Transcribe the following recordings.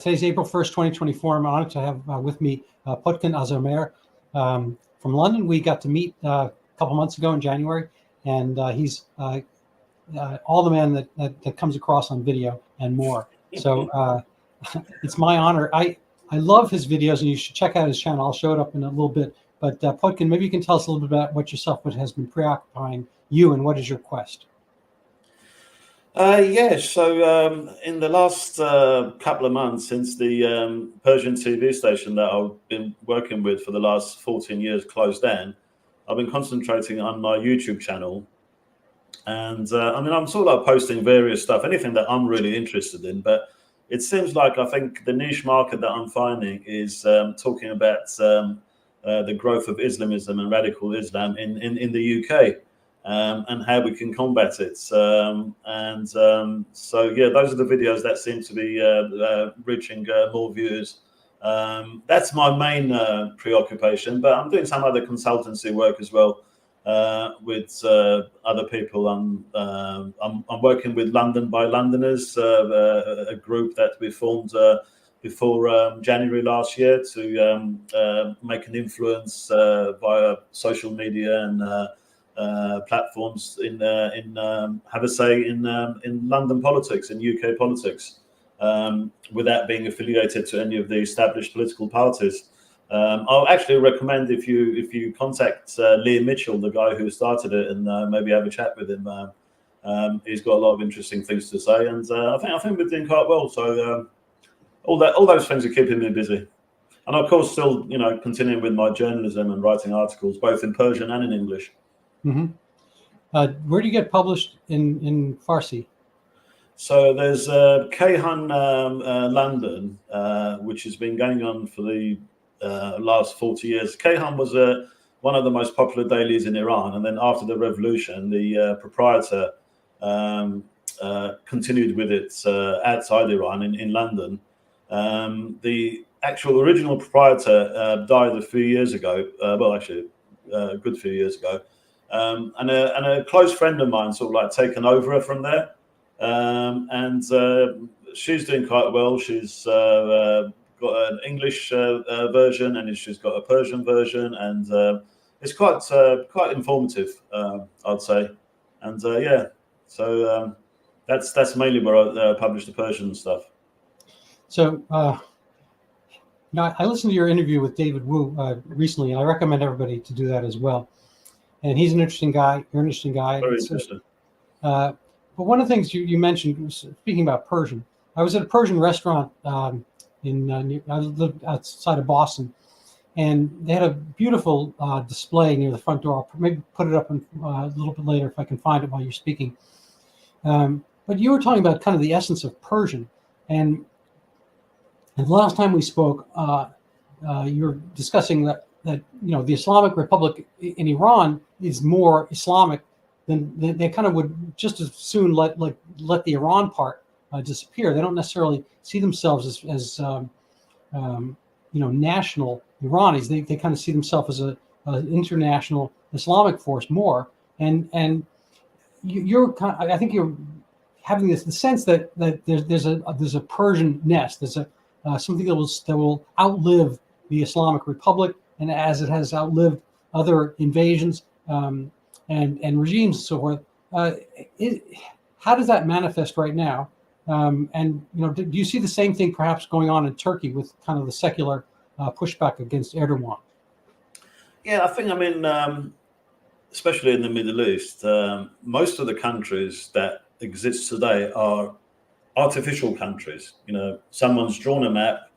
Today's April 1st, 2024. I'm honored to have with me Potkin Azarmehr from London. We got to meet a couple months ago in January, and he's all the man that comes across on video and more. So it's my honor. I love his videos, and you should check out his channel. I'll show it up in a little bit. But Potkin, maybe you can tell us a little bit about what has been preoccupying you, and what is your quest? So in the last couple of months, since the Persian TV station that I've been working with for the last 14 years closed down, I've been concentrating on my YouTube channel. And I'm sort of like posting various stuff, anything that I'm really interested in. But it seems like I think the niche market that I'm finding is talking about the growth of Islamism and radical Islam in the UK. And how we can combat it. So yeah, those are the videos that seem to be reaching more viewers. That's my main preoccupation, but I'm doing some other consultancy work as well with other people. I'm working with London by Londoners, a group that we formed before January last year to make an influence via social media and platforms have a say in London politics, in UK politics, without being affiliated to any of the established political parties. I'll actually recommend if you contact Liam Mitchell, the guy who started it, and maybe have a chat with him. He's got a lot of interesting things to say, and I think we're doing quite well. So all those things are keeping me busy, and of course still continuing with my journalism and writing articles both in Persian and in English. Mm-hmm. Where do you get published in Farsi? So there's Kayhan London, which has been going on for the last 40 years. Kayhan was one of the most popular dailies in Iran, and then after the revolution, the proprietor continued with it outside Iran in London. The actual original proprietor died a few years ago. Well, actually, a good few years ago. And a close friend of mine sort of like taken over from there, and she's doing quite well. She's got an English version, and she's got a Persian version, and it's quite informative, I'd say. And yeah, so that's mainly where I publish the Persian stuff. So I listened to your interview with David Wu recently, and I recommend everybody to do that as well. And he's an interesting guy. You're an interesting guy. Very interesting. But one of the things you mentioned, speaking about Persian, I was at a Persian restaurant I lived outside of Boston, and they had a beautiful display near the front door. I'll maybe put it up a little bit later if I can find it while you're speaking. But you were talking about kind of the essence of Persian, and the last time we spoke, you were discussing that the Islamic Republic in Iran is more Islamic than they kind of would just as soon let the Iran part disappear. They don't necessarily see themselves as national Iranis. They kind of see themselves as an international Islamic force more. And I think you're having the sense that there's a Persian nest. There's something that will outlive the Islamic Republic, and as it has outlived other invasions and regimes and so forth. How does that manifest right now? And do you see the same thing perhaps going on in Turkey with kind of the secular pushback against Erdogan? Yeah, I think, especially in the Middle East, most of the countries that exist today are artificial countries. Someone's drawn a map,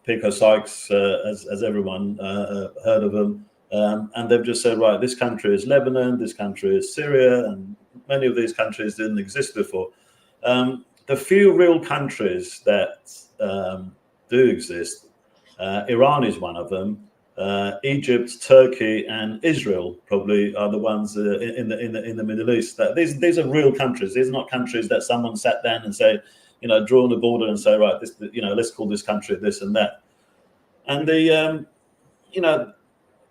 Pico Sykes, as everyone heard of them, and they've just said, right, this country is Lebanon, this country is Syria, and many of these countries didn't exist before. The few real countries that do exist, Iran is one of them. Egypt, Turkey, and Israel probably are the ones in the Middle East. These are real countries. These are not countries that someone sat down and say, draw on the border and say, right, this, let's call this country this and that. And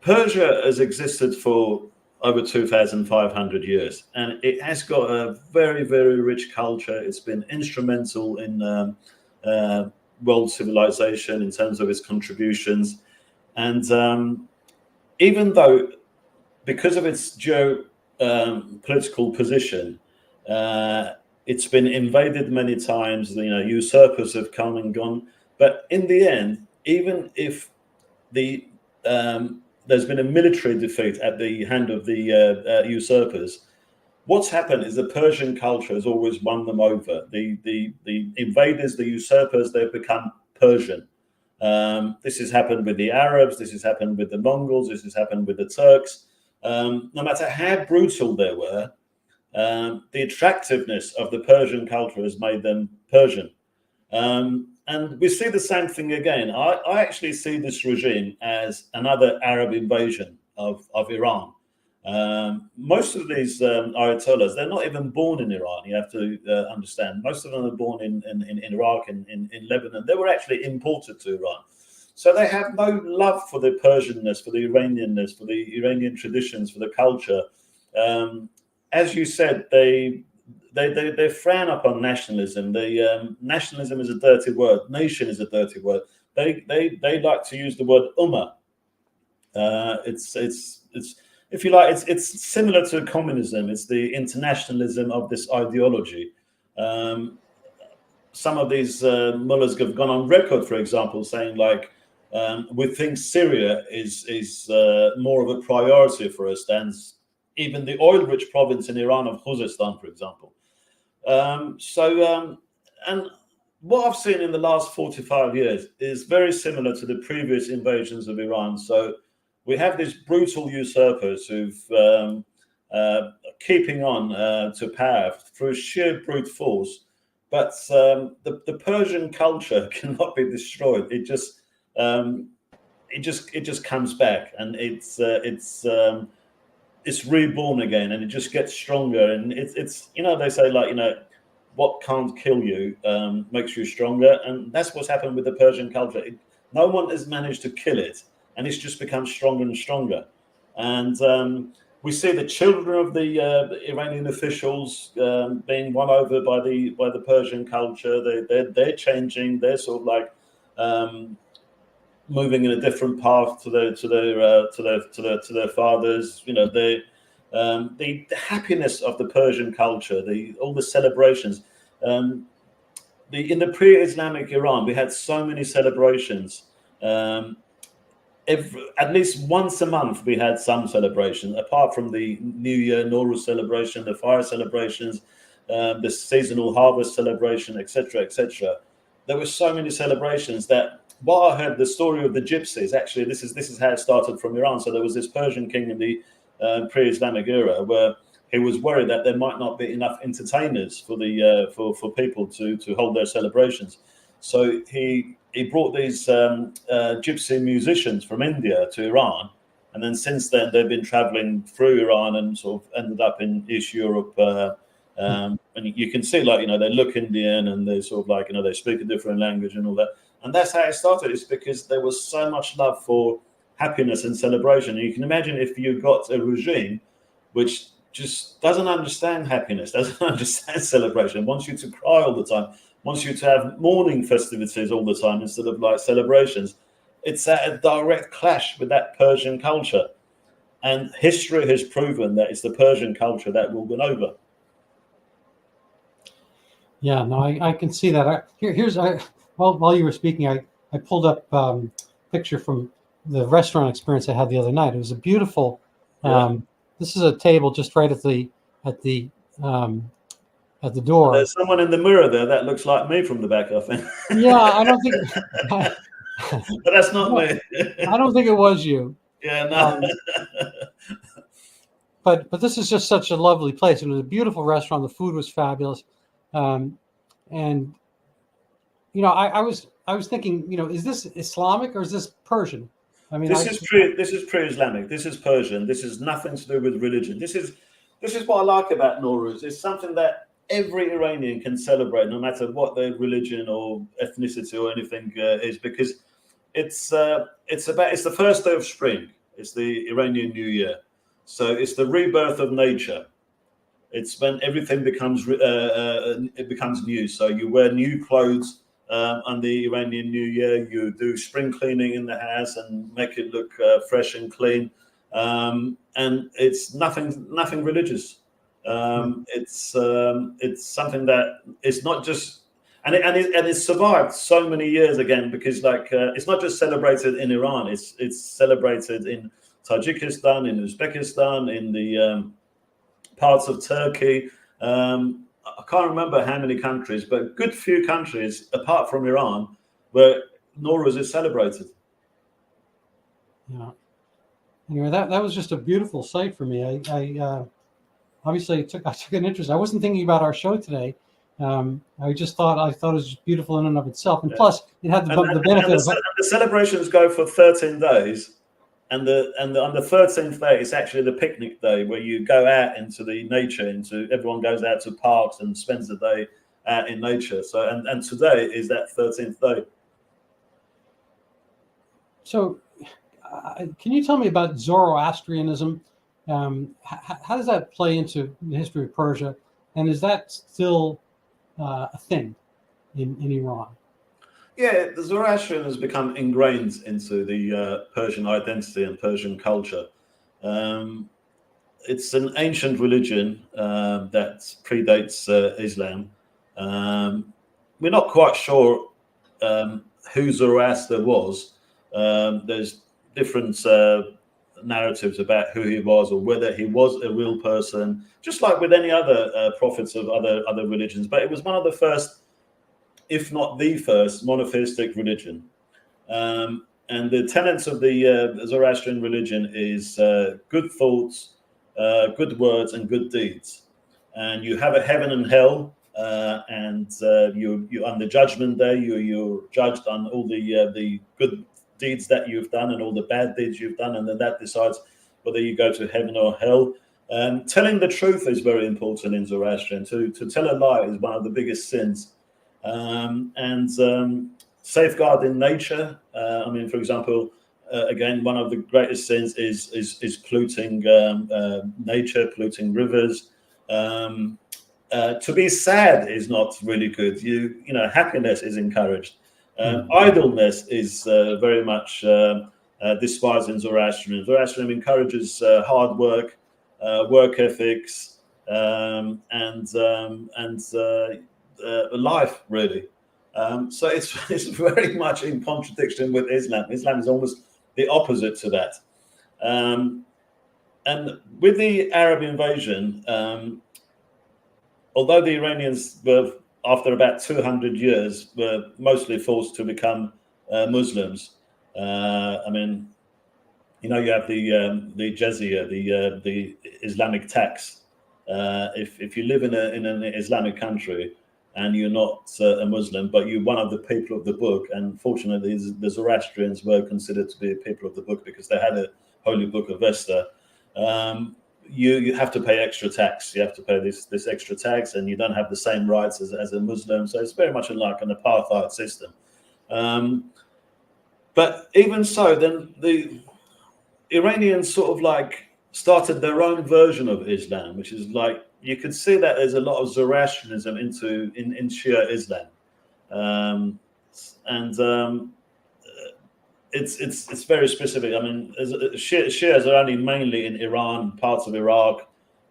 Persia has existed for over 2,500 years, and it has got a very, very rich culture. It's been instrumental in world civilization in terms of its contributions. And even though, because of its political position, it's been invaded many times. Usurpers have come and gone, but in the end, even if there's been a military defeat at the hand of the usurpers, what's happened is the Persian culture has always won them over. The invaders, the usurpers, they've become Persian. This has happened with the Arabs. This has happened with the Mongols. This has happened with the Turks. No matter how brutal they were, the attractiveness of the Persian culture has made them Persian. And we see the same thing again. I actually see this regime as another Arab invasion of Iran. Most of these Ayatollahs, they're not even born in Iran. You have to understand. Most of them are born in Iraq and in Lebanon. They were actually imported to Iran. So they have no love for the Persianness, for the Iranianness, for the Iranian traditions, for the culture. As you said, they frown upon nationalism. Nationalism is a dirty word. Nation is a dirty word. They like to use the word ummah. It's if you like, it's similar to communism. It's the internationalism of this ideology. Some of these mullahs have gone on record, for example, saying like, we think Syria is more of a priority for us than even the oil-rich province in Iran of Khuzestan, for example. And what I've seen in the last 45 years is very similar to the previous invasions of Iran. So we have these brutal usurpers who've keeping on to power through sheer brute force. But the Persian culture cannot be destroyed. It just comes back, and it's reborn again, and it just gets stronger. And it's they say, like, what can't kill you makes you stronger, and that's what's happened with the Persian culture. No one has managed to kill it, and it's just become stronger and stronger. And we see the children of the Iranian officials being won over by the Persian culture. They're changing. They're sort of like moving in a different path to their fathers. The happiness of the Persian culture, all the celebrations. In the pre-Islamic Iran, we had so many celebrations. At least once a month, we had some celebration, apart from the New Year, Nowruz celebration, the fire celebrations, the seasonal harvest celebration, etc., etc. There were so many celebrations that what I heard, the story of the gypsies, actually, this is how it started from Iran. So there was this Persian king in the pre-Islamic era where he was worried that there might not be enough entertainers for people to hold their celebrations. So he brought these gypsy musicians from India to Iran, and then since then they've been traveling through Iran and sort of ended up in East Europe. And you can see, like, they look Indian, and they sort of like, they speak a different language and all that. And that's how it started. It's because there was so much love for happiness and celebration. And you can imagine if you got a regime which just doesn't understand happiness, doesn't understand celebration, wants you to cry all the time, wants you to have mourning festivities all the time instead of like celebrations. It's at a direct clash with that Persian culture. And history has proven that it's the Persian culture that will win over. Yeah, no, I can see that. While you were speaking, I pulled up a picture from the restaurant experience I had the other night. It was a beautiful. This is a table just right at the door. There's someone in the mirror there that looks like me from the back, I think. Yeah, I don't think. But that's not me. I don't think it was you. Yeah, no. But this is just such a lovely place. It was a beautiful restaurant. The food was fabulous, and I was thinking, is this Islamic or is this Persian? I mean, this is pre-Islamic. This is Persian. This is nothing to do with religion. This is what I like about Nowruz. It's something that every Iranian can celebrate, no matter what their religion or ethnicity or anything is, because it's the first day of spring. It's the Iranian New Year, so it's the rebirth of nature. It's when everything becomes new. So you wear new clothes. on the Iranian New Year. You do spring cleaning in the house and make it look fresh and clean. And it's nothing religious. It's something that it's not just, and it's survived so many years again, because it's not just celebrated in Iran. It's celebrated in Tajikistan, in Uzbekistan, in the parts of Turkey. I can't remember how many countries, but a good few countries apart from Iran where Nowruz is celebrated. Yeah. Anyway, that was just a beautiful sight for me. I obviously I took an interest. I wasn't thinking about our show today. I thought it was just beautiful in and of itself, and plus it had the benefit of the celebrations go for 13 days. And on the 13th day, it's actually the picnic day, where you go out into the nature. Everyone goes out to parks and spends the day out in nature. So and today is that 13th day. So, can you tell me about Zoroastrianism? How does that play into the history of Persia, and is that still a thing in Iran? Yeah, the Zoroastrian has become ingrained into the Persian identity and Persian culture. It's an ancient religion that predates Islam. We're not quite sure who Zoroaster was. There's different narratives about who he was, or whether he was a real person, just like with any other prophets of other religions. But it was one of the first, if not the first, monotheistic religion. And the tenets of the Zoroastrian religion is good thoughts, good words, and good deeds. And you have a heaven and hell, and you on the judgment day, you're judged on all the good deeds that you've done and all the bad deeds you've done, and then that decides whether you go to heaven or hell. Telling the truth is very important in Zoroastrian. To tell a lie is one of the biggest sins. Safeguarding nature. For example, again, one of the greatest sins is polluting nature, polluting rivers. To be sad is not really good. Happiness is encouraged. Idleness is very much despised in Zoroastrian. Zoroastrian encourages hard work, work ethics, and life, really. So it's very much in contradiction with Islam. Islam is almost the opposite to that. And with the Arab invasion, although the Iranians were, after about 200 years, were mostly forced to become Muslims. You have the jizya, the Islamic tax. If you live in an Islamic country and you're not a Muslim, but you're one of the people of the book, and fortunately the Zoroastrians were considered to be people of the book because they had a holy book of Vesta, you have to pay extra tax. You have to pay this extra tax, and you don't have the same rights as a Muslim. So it's very much like an apartheid system. But even so, then the Iranians sort of started their own version of Islam, which is you could see that there's a lot of Zoroastrianism in Shia Islam, it's very specific. Shias are only mainly in Iran, parts of Iraq,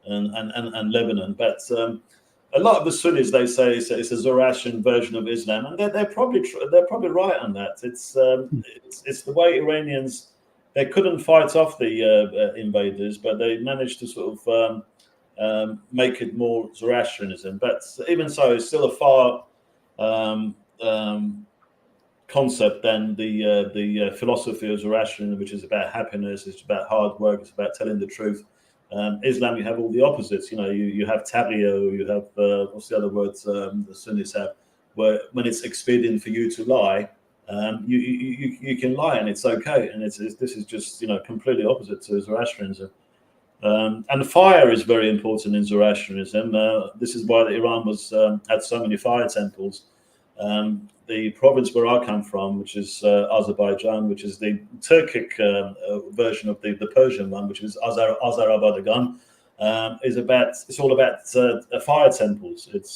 and Lebanon, but a lot of the Sunnis, they say it's a Zoroastrian version of Islam, and they're probably right on that. It's the way Iranians, they couldn't fight off the invaders, but they managed to sort of make it more Zoroastrianism. But even so, it's still a far concept than the philosophy of Zoroastrianism, which is about happiness, it's about hard work, it's about telling the truth. Islam, you have all the opposites. You have taghiyya, you have what's the other words the Sunnis have, where when it's expedient for you to lie, you can lie and it's okay. And this is just completely opposite to Zoroastrianism. And fire is very important in Zoroastrianism. This is why Iran had so many fire temples. The province where I come from, which is Azerbaijan, which is the Turkic version of the Persian one, which is Azarabadagan, it's all about fire temples. It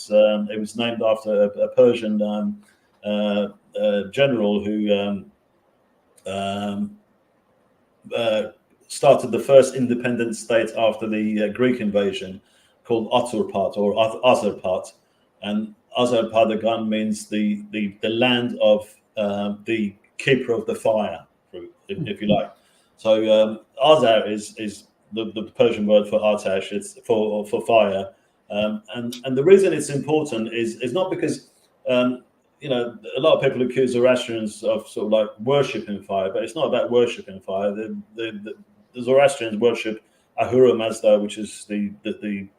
was named after a Persian general who started the first independent state after the Greek invasion, called Aturpat or Azarpat, and Azarpadagan means the land of the keeper of the fire, if you like. So Azar is the Persian word for Atash. It's for fire, and the reason it's important is not because a lot of people accuse Zoroastrians of sort of like worshipping fire, but it's not about worshipping fire. The Zoroastrians worship Ahura Mazda, which is the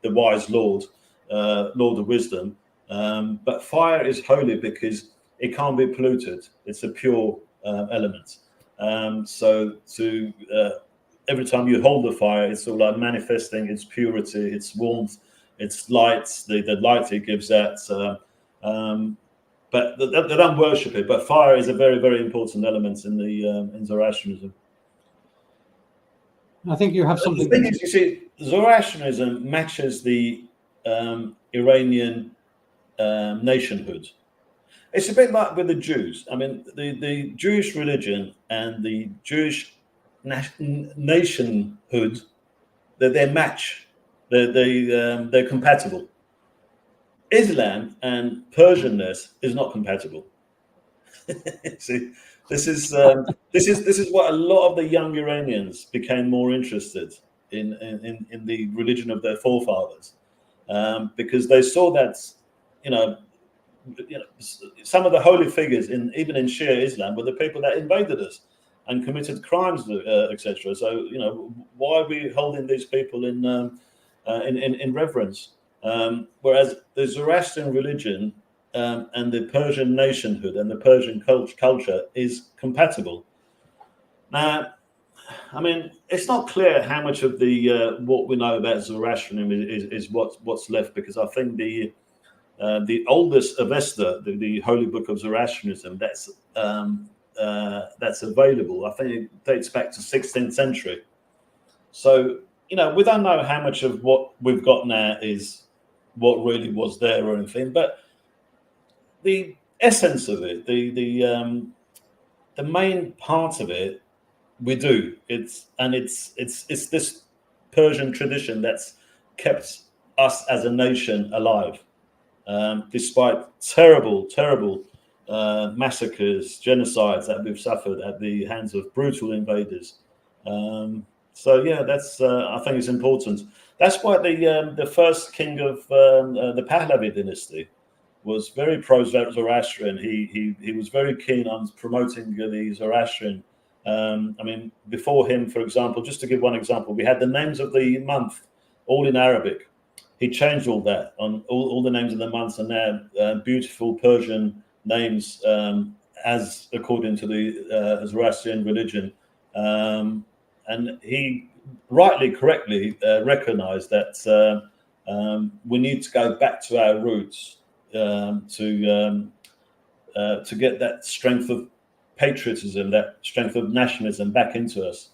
wise Lord, Lord of wisdom. But fire is holy because it can't be polluted. It's a pure element. So every time you hold the fire, it's sort of like manifesting its purity, its warmth, its light, the light it gives out. But they don't worship it. But fire is a very, very important element in Zoroastrianism. I think you have something. The thing is, you see, Zoroastrianism matches the Iranian nationhood. It's a bit like with the Jews. I mean, the Jewish religion and the Jewish nationhood, they match. They're compatible. Islam and Persianness is not compatible. See, this is what a lot of the young Iranians became more interested in the religion of their forefathers, because they saw that some of the holy figures even in Shia Islam were the people that invaded us and committed crimes, etc. So why are we holding these people in reverence? Whereas the Zoroastrian religion and the Persian nationhood and the Persian culture is compatible. Now, I mean, it's not clear how much of the what we know about Zoroastrianism is what's left, because I think the oldest Avesta, the holy book of Zoroastrianism, that's available, I think it dates back to 16th century. So we don't know how much of what we've got now is what really was there or anything, but the essence of it, the main part of it, we do. It's this Persian tradition that's kept us as a nation alive, despite terrible massacres, genocides that we've suffered at the hands of brutal invaders. So yeah, that's I think it's important. That's why the first king of the Pahlavi dynasty was very pro-Zoroastrian. He was very keen on promoting the Zoroastrian. I mean, before him, for example, just to give one example, we had the names of the month all in Arabic. He changed all that. All the names of the months are now beautiful Persian names, as according to the Zoroastrian religion. And he correctly recognized that we need to go back to our roots to get that strength of patriotism, that strength of nationalism back into us.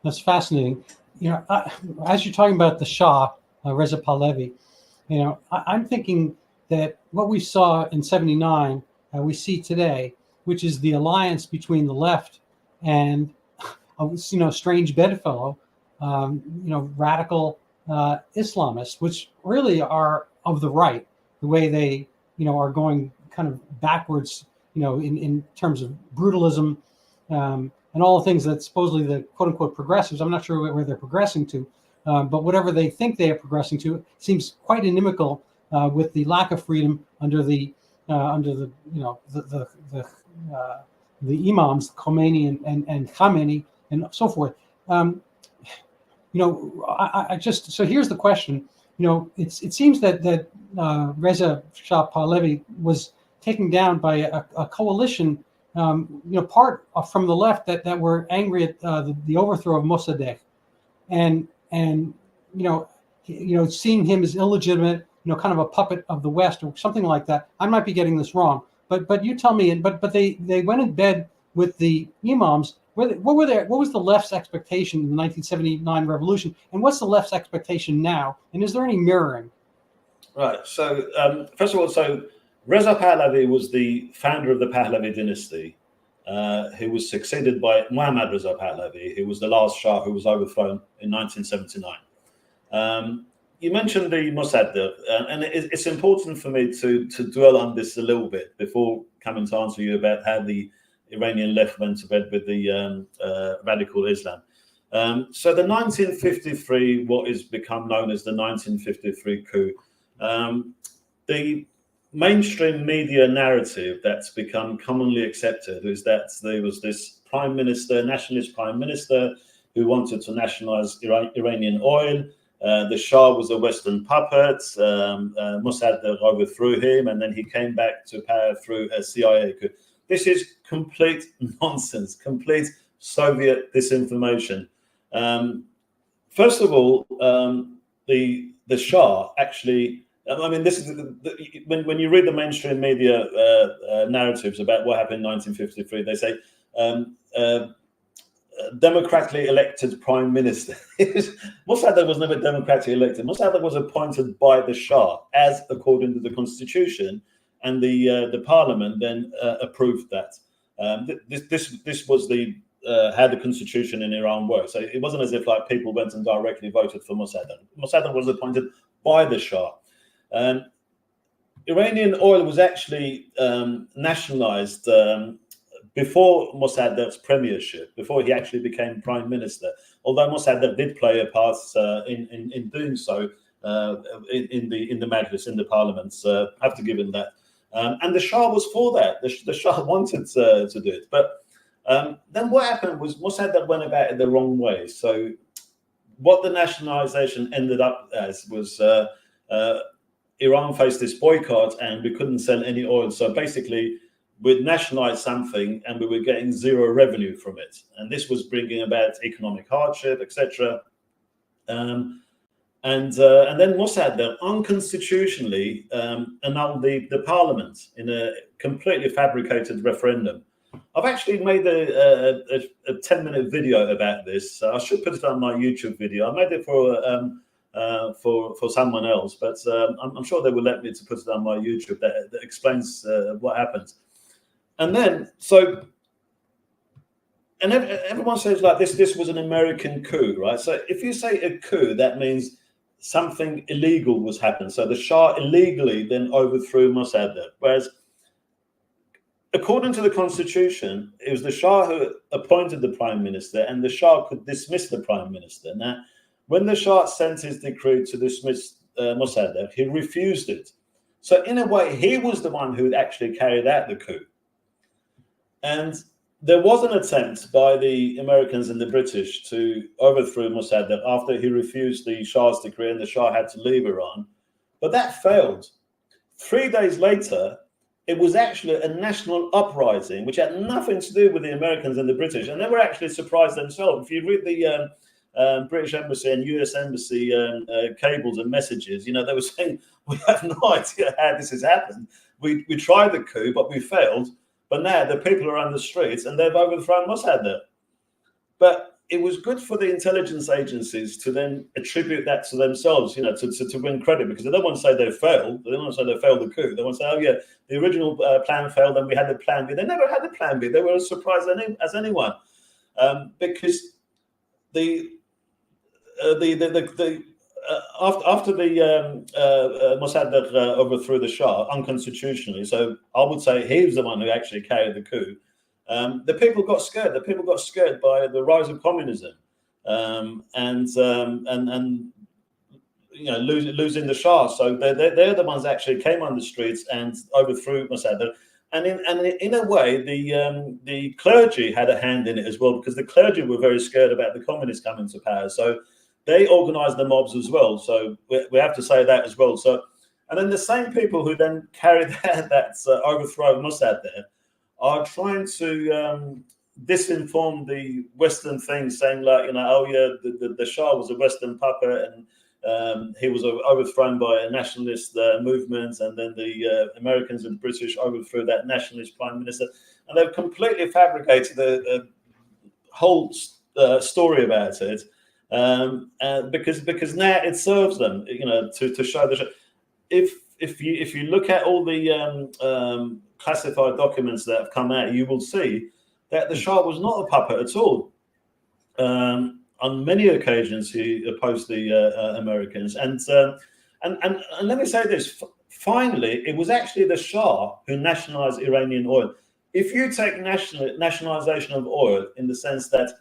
That's fascinating. As you're talking about the Shah, Reza Pahlavi, I'm thinking that what we saw in '79, we see today, which is the alliance between the left and strange bedfellow, radical Islamists, which really are of the right, the way they, are going kind of backwards, in terms of brutalism, and all the things that supposedly the quote unquote progressives, I'm not sure where they're progressing to, but whatever they think they are progressing to seems quite inimical with the lack of freedom under the imams, Khomeini and Khamenei and so forth. So here's the question. It seems that Reza Shah Pahlavi was taken down by a coalition, part from the left that were angry at the overthrow of Mossadegh, and seeing him as illegitimate, kind of a puppet of the West or something like that. I might be getting this wrong, but you tell me. But they went in bed with the imams. What was the left's expectation in the 1979 revolution, and what's the left's expectation now? And is there any mirroring? Right. So first of all, Reza Pahlavi was the founder of the Pahlavi dynasty, who was succeeded by Muhammad Reza Pahlavi, who was the last Shah who was overthrown in 1979. You mentioned the Mossadegh, and it's important for me to dwell on this a little bit before coming to answer you about how the Iranian left went to bed with the radical Islam. So the 1953, what is become known as the 1953 coup, the mainstream media narrative that's become commonly accepted is that there was this prime minister, nationalist prime minister, who wanted to nationalize Iranian oil. The Shah was a Western puppet. Mossadegh overthrew him, and then he came back to power through a CIA coup. This is complete nonsense, complete Soviet disinformation. First of all, the Shah actually, I mean, this is when you read the mainstream media narratives about what happened in 1953, they say democratically elected prime minister. Mossadegh was never democratically elected. Mossadegh was appointed by the Shah, as according to the constitution, and the parliament then approved that. This was the how the constitution in Iran works. So it wasn't as if like people went and directly voted for Mossadegh. Mossadegh was appointed by the Shah. Iranian oil was actually nationalized before Mossadegh's premiership, before he actually became prime minister. Although Mossadegh did play a part in doing so in the Majlis, in the parliaments, have to give him that. And the Shah was for that. The Shah wanted to do it, but then what happened was Mossadegh went about it the wrong way. So what the nationalization ended up as was Iran faced this boycott and we couldn't sell any oil. So basically, we'd nationalized something and we were getting zero revenue from it. And this was bringing about economic hardship, etc. And then Mossadegh unconstitutionally annulled the parliament in a completely fabricated referendum. I've actually made a 10-minute video about this. I should put it on my YouTube video. I made it for someone else, but I'm sure they will let me to put it on my YouTube that explains what happened. And then, and everyone says like this was an American coup, right? So if you say a coup, that means something illegal was happened. So the Shah illegally then overthrew Mossadegh, whereas according to the constitution, it was the Shah who appointed the prime minister, and the Shah could dismiss the prime minister. Now, when the Shah sent his decree to dismiss Mossadegh, he refused it. So in a way, he was the one who actually carried out the coup. And there was an attempt by the Americans and the British to overthrow Mossadegh after he refused the Shah's decree and the Shah had to leave Iran. But that failed. 3 days later, it was actually a national uprising, which had nothing to do with the Americans and the British. And they were actually surprised themselves. If you read the British Embassy and US Embassy cables and messages, they were saying, we have no idea how this has happened. We tried the coup, but we failed. But now the people are on the streets and they've overthrown Mossadegh. But it was good for the intelligence agencies to then attribute that to themselves, to win credit, because they don't want to say they failed. They don't want to say they failed the coup. They want to say, oh yeah, the original plan failed and we had the plan B. They never had the plan B. They were as surprised as anyone, because after the Mossadegh overthrew the Shah unconstitutionally, so I would say he was the one who actually carried the coup. The people got scared. The people got scared by the rise of communism, and losing the Shah. So they're the ones that actually came on the streets and overthrew Mossadegh. And in a way, the clergy had a hand in it as well, because the clergy were very scared about the communists coming to power. So they organized the mobs as well. So we have to say that as well. So, and then the same people who then carried out that overthrow of Mossadegh are trying to disinform the Western thing, saying like, oh yeah, the Shah was a Western puppet and he was overthrown by a nationalist movement, and then the Americans and British overthrew that nationalist prime minister, and they've completely fabricated a whole story about it. Because now it serves them, to show the. If if you look at all the classified documents that have come out, you will see that the Shah was not a puppet at all. On many occasions, he opposed the Americans, and let me say this: finally, it was actually the Shah who nationalized Iranian oil. If you take nationalization of oil in the sense that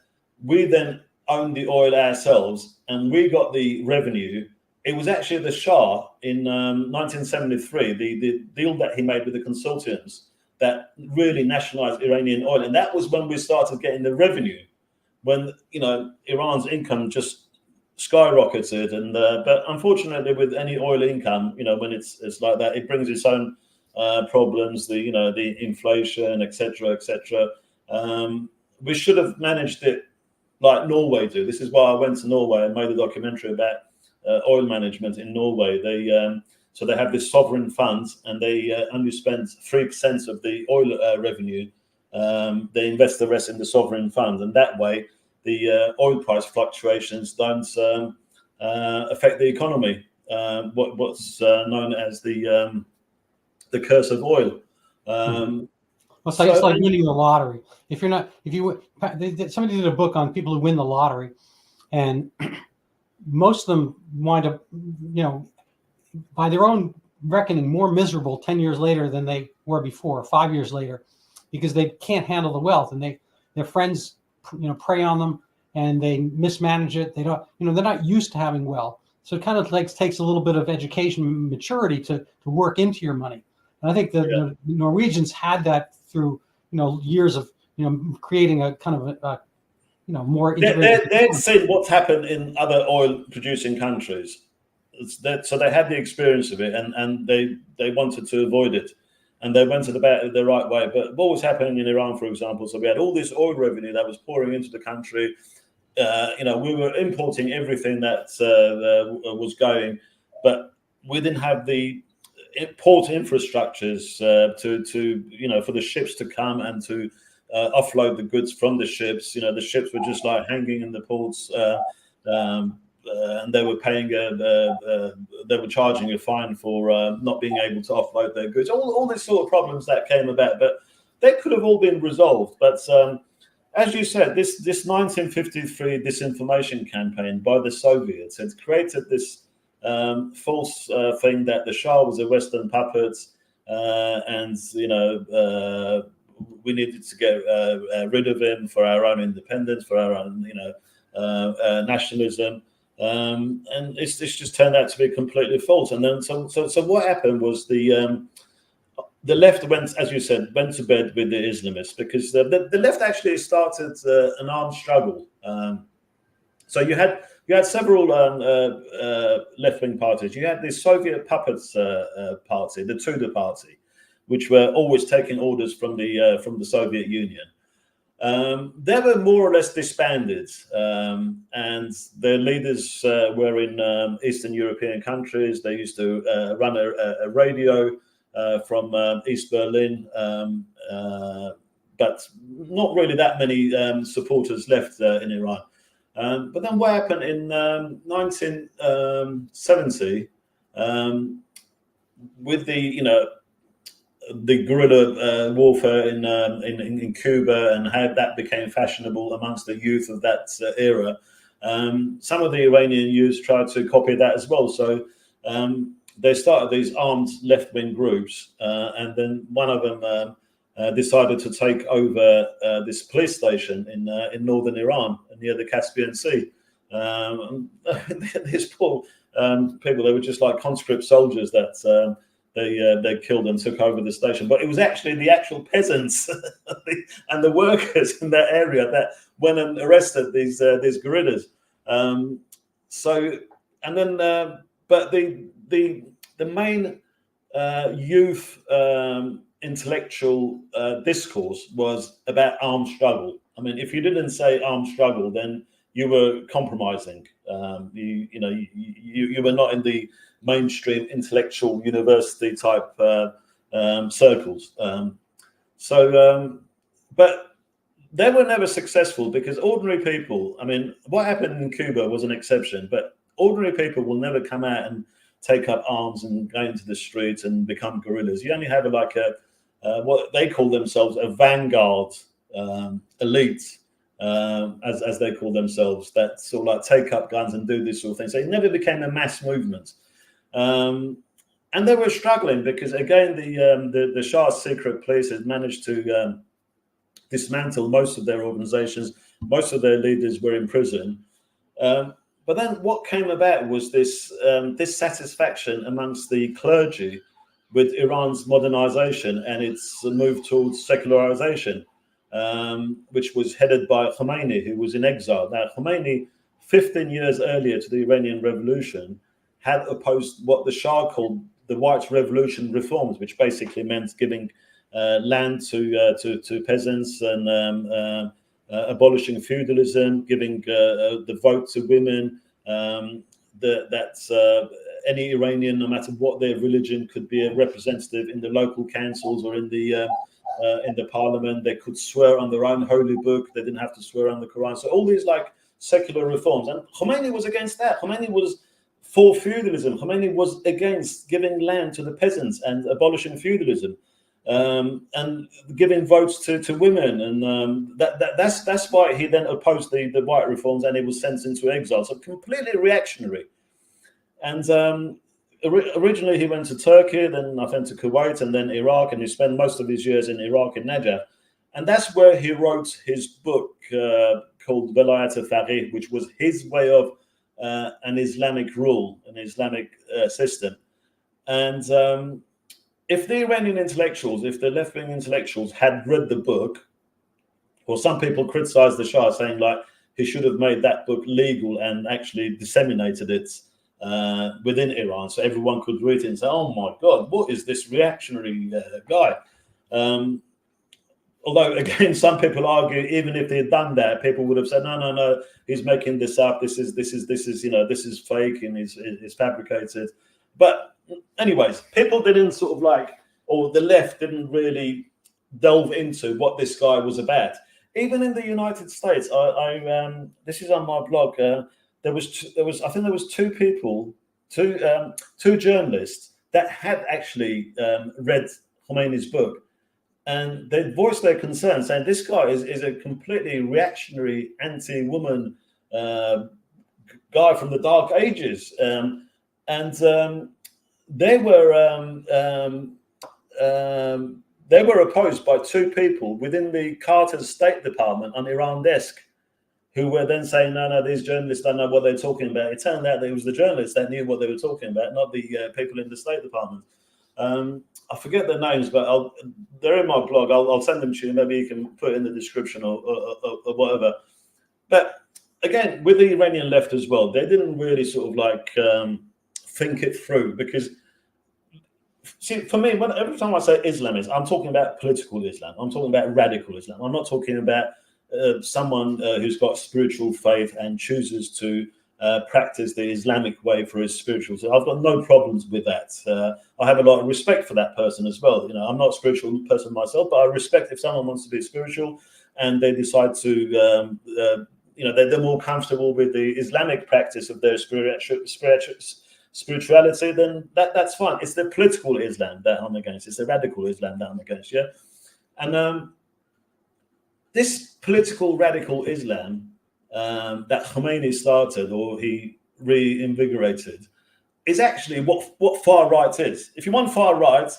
we then own the oil ourselves and we got the revenue, it was actually the Shah in 1973, the deal that he made with the consortiums, that really nationalized Iranian oil, and that was when we started getting the revenue. When Iran's income just skyrocketed, and but unfortunately, with any oil income, when it's like that, it brings its own problems. The inflation, etc., etc. We should have managed it like Norway do. This is why I went to Norway and made a documentary about oil management in Norway. So they have this sovereign fund, and they only spend 3% of the oil revenue. They invest the rest in the sovereign fund, and that way the oil price fluctuations don't affect the economy. What's known as the curse of oil. It's like winning the lottery. Somebody did a book on people who win the lottery, and most of them wind up, by their own reckoning, more miserable 10 years later than they were before, 5 years later, because they can't handle the wealth, and their friends, prey on them, and they mismanage it. They don't, they're not used to having wealth. So it kind of takes a little bit of education, maturity to work into your money. And I think the Norwegians had that through, years of, creating a kind of a more integrated. They'd seen what's happened in other oil-producing countries, so they had the experience of it, and they wanted to avoid it, and they went about it the right way. But what was happening in Iran, for example? So we had all this oil revenue that was pouring into the country. We were importing everything that was going, but we didn't have the port infrastructures to for the ships to come and to offload the goods from the ships. The ships were just like hanging in the ports, and they were paying they were charging a fine for not being able to offload their goods. All these sort of problems that came about, but they could have all been resolved. But as you said, this 1953 disinformation campaign by the Soviets had created this false thing that the Shah was a Western puppet, and we needed to get rid of him for our own independence, for our own nationalism, and it's just turned out to be completely false. And then so what happened was the left went, as you said, went to bed with the Islamists, because the left actually started an armed struggle. So you had several left-wing parties. You had the Soviet Puppets Party, the Tudor Party, which were always taking orders from the Soviet Union. They were more or less disbanded, and their leaders were in Eastern European countries. They used to run a radio from East Berlin, but not really that many supporters left in Iran. But then what happened in 1970 with the guerrilla warfare in Cuba, and how that became fashionable amongst the youth of that era. Some of the Iranian youths tried to copy that as well. So they started these armed left-wing groups, and then one of them decided to take over this police station in northern Iran near the Caspian Sea. These poor people, they were just like conscript soldiers that they killed and took over the station. But it was actually the actual peasants and the workers in that area that went and arrested these guerrillas. But the main youth intellectual discourse was about armed struggle. I mean, if you didn't say armed struggle, then you were compromising. You were not in the mainstream intellectual university type circles. But they were never successful, because ordinary people, I mean, what happened in Cuba was an exception, but ordinary people will never come out and take up arms and go into the streets and become guerrillas. You only have like what they call themselves a vanguard elite, as they call themselves, that sort of like take up guns and do this sort of thing. So it never became a mass movement. And they were struggling because, again, the Shah's secret police had managed to dismantle most of their organizations. Most of their leaders were in prison. But then what came about was this dissatisfaction amongst the clergy with Iran's modernization and its move towards secularization, which was headed by Khomeini, who was in exile. Now, Khomeini, 15 years earlier to the Iranian Revolution, had opposed what the Shah called the White Revolution reforms, which basically meant giving land to peasants and abolishing feudalism, giving the vote to women, that any Iranian, no matter what their religion, could be a representative in the local councils or in the parliament. They could swear on their own holy book. They didn't have to swear on the Quran. So all these like secular reforms. And Khomeini was against that. Khomeini was for feudalism. Khomeini was against giving land to the peasants and abolishing feudalism, and giving votes to women. And that's why he then opposed the white reforms, and he was sent into exile. So completely reactionary. And originally he went to Turkey, then I went to Kuwait, and then Iraq, and he spent most of his years in Iraq, in Najaf. And that's where he wrote his book called Velayat al-Faqih, which was his way of an Islamic rule, an Islamic system. And if the Iranian intellectuals, if the left-wing intellectuals had read the book, or some people criticized the Shah, saying like he should have made that book legal and actually disseminated it within Iran, so everyone could read it and say, "Oh my God, what is this reactionary guy?" Although, again, some people argue even if they had done that, people would have said, "No, he's making this up. This is this is fake and is fabricated." But anyways, people didn't sort of like, or the left didn't really delve into what this guy was about. Even in the United States, I this is on my blog. There was two people, two journalists that had actually read Khomeini's book, and they voiced their concern, saying this guy is a completely reactionary, anti-woman guy from the Dark Ages, and they were opposed by two people within the Carter's State Department on Iran desk, who were then saying, no, these journalists don't know what they're talking about. It turned out that it was the journalists that knew what they were talking about, not the people in the State Department. I forget their names, but they're in my blog. I'll send them to you. Maybe you can put it in the description or whatever. But again, with the Iranian left as well, they didn't really sort of like think it through, because see, for me, every time I say Islamist, I'm talking about political Islam. I'm talking about radical Islam. I'm not talking about someone who's got spiritual faith and chooses to practice the Islamic way for his spiritual. So I've got no problems with that. I have a lot of respect for that person as well. I'm not a spiritual person myself, but I respect if someone wants to be spiritual and they decide to, they're more comfortable with the Islamic practice of their spirituality, then that's fine. It's the political Islam that I'm against. It's the radical Islam that I'm against. Yeah, and this political radical Islam that Khomeini started, or he reinvigorated, is actually what far right is. If you want far right,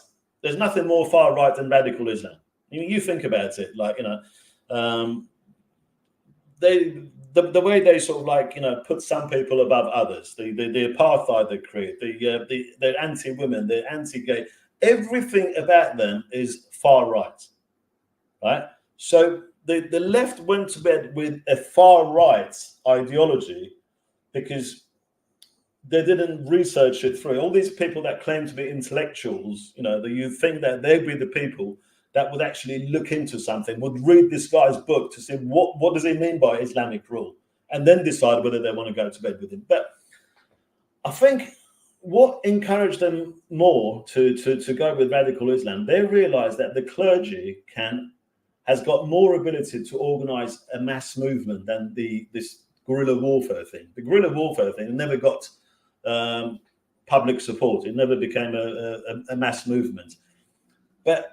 there's nothing more far right than radical Islam. You think about it, like the way they sort of like put some people above others, the apartheid they create, they're anti-women, they're anti-gay, everything about them is far right, right? So the left went to bed with a far right ideology because they didn't research it through. All these people that claim to be intellectuals, that you think that they'd be the people that would actually look into something, would read this guy's book to see what does he mean by Islamic rule, and then decide whether they want to go to bed with him. But I think what encouraged them more to go with radical Islam, they realized that the clergy has got more ability to organize a mass movement than this guerrilla warfare thing. The guerrilla warfare thing never got public support. It never became a mass movement. But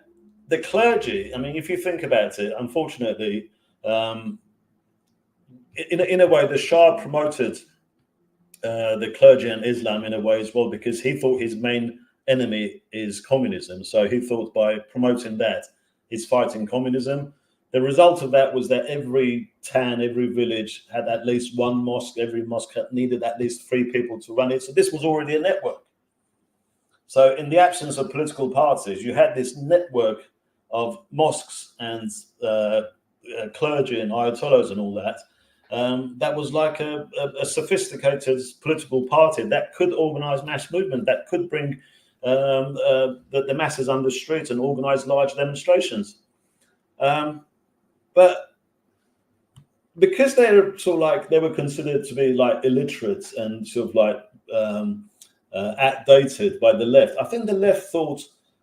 the clergy, I mean, if you think about it, unfortunately, in a way, the Shah promoted the clergy and Islam in a way as well, because he thought his main enemy is communism. So he thought by promoting that, he's fighting communism. The result of that was that every town, every village had at least one mosque. Every mosque needed at least 3 people to run it. So this was already a network. So in the absence of political parties, you had this network of mosques and clergy and ayatollahs and all that. That was like a sophisticated political party that could organize mass movement, that could bring the masses on the street and organize large demonstrations. But because they were considered to be like illiterate and sort of like outdated by the left, I think the left thought,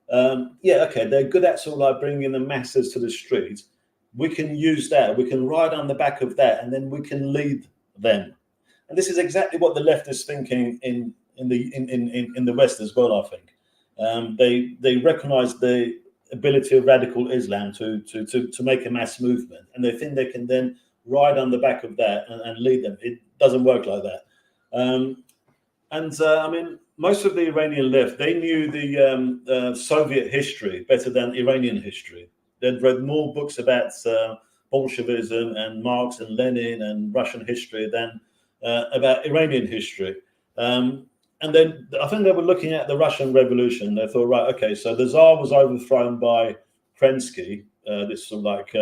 they're good at sort of like bringing the masses to the street. We can use that. We can ride on the back of that, and then we can lead them. And this is exactly what the left is thinking in the West as well. I think they recognise the ability of radical Islam to make a mass movement, and they think they can then ride on the back of that and lead them. It doesn't work like that. I mean, most of the Iranian left, they knew the Soviet history better than Iranian history. They'd read more books about Bolshevism and Marx and Lenin and Russian history than about Iranian history. And then I think they were looking at the Russian Revolution. They thought, right, okay, so the Tsar was overthrown by Kerensky, this sort of like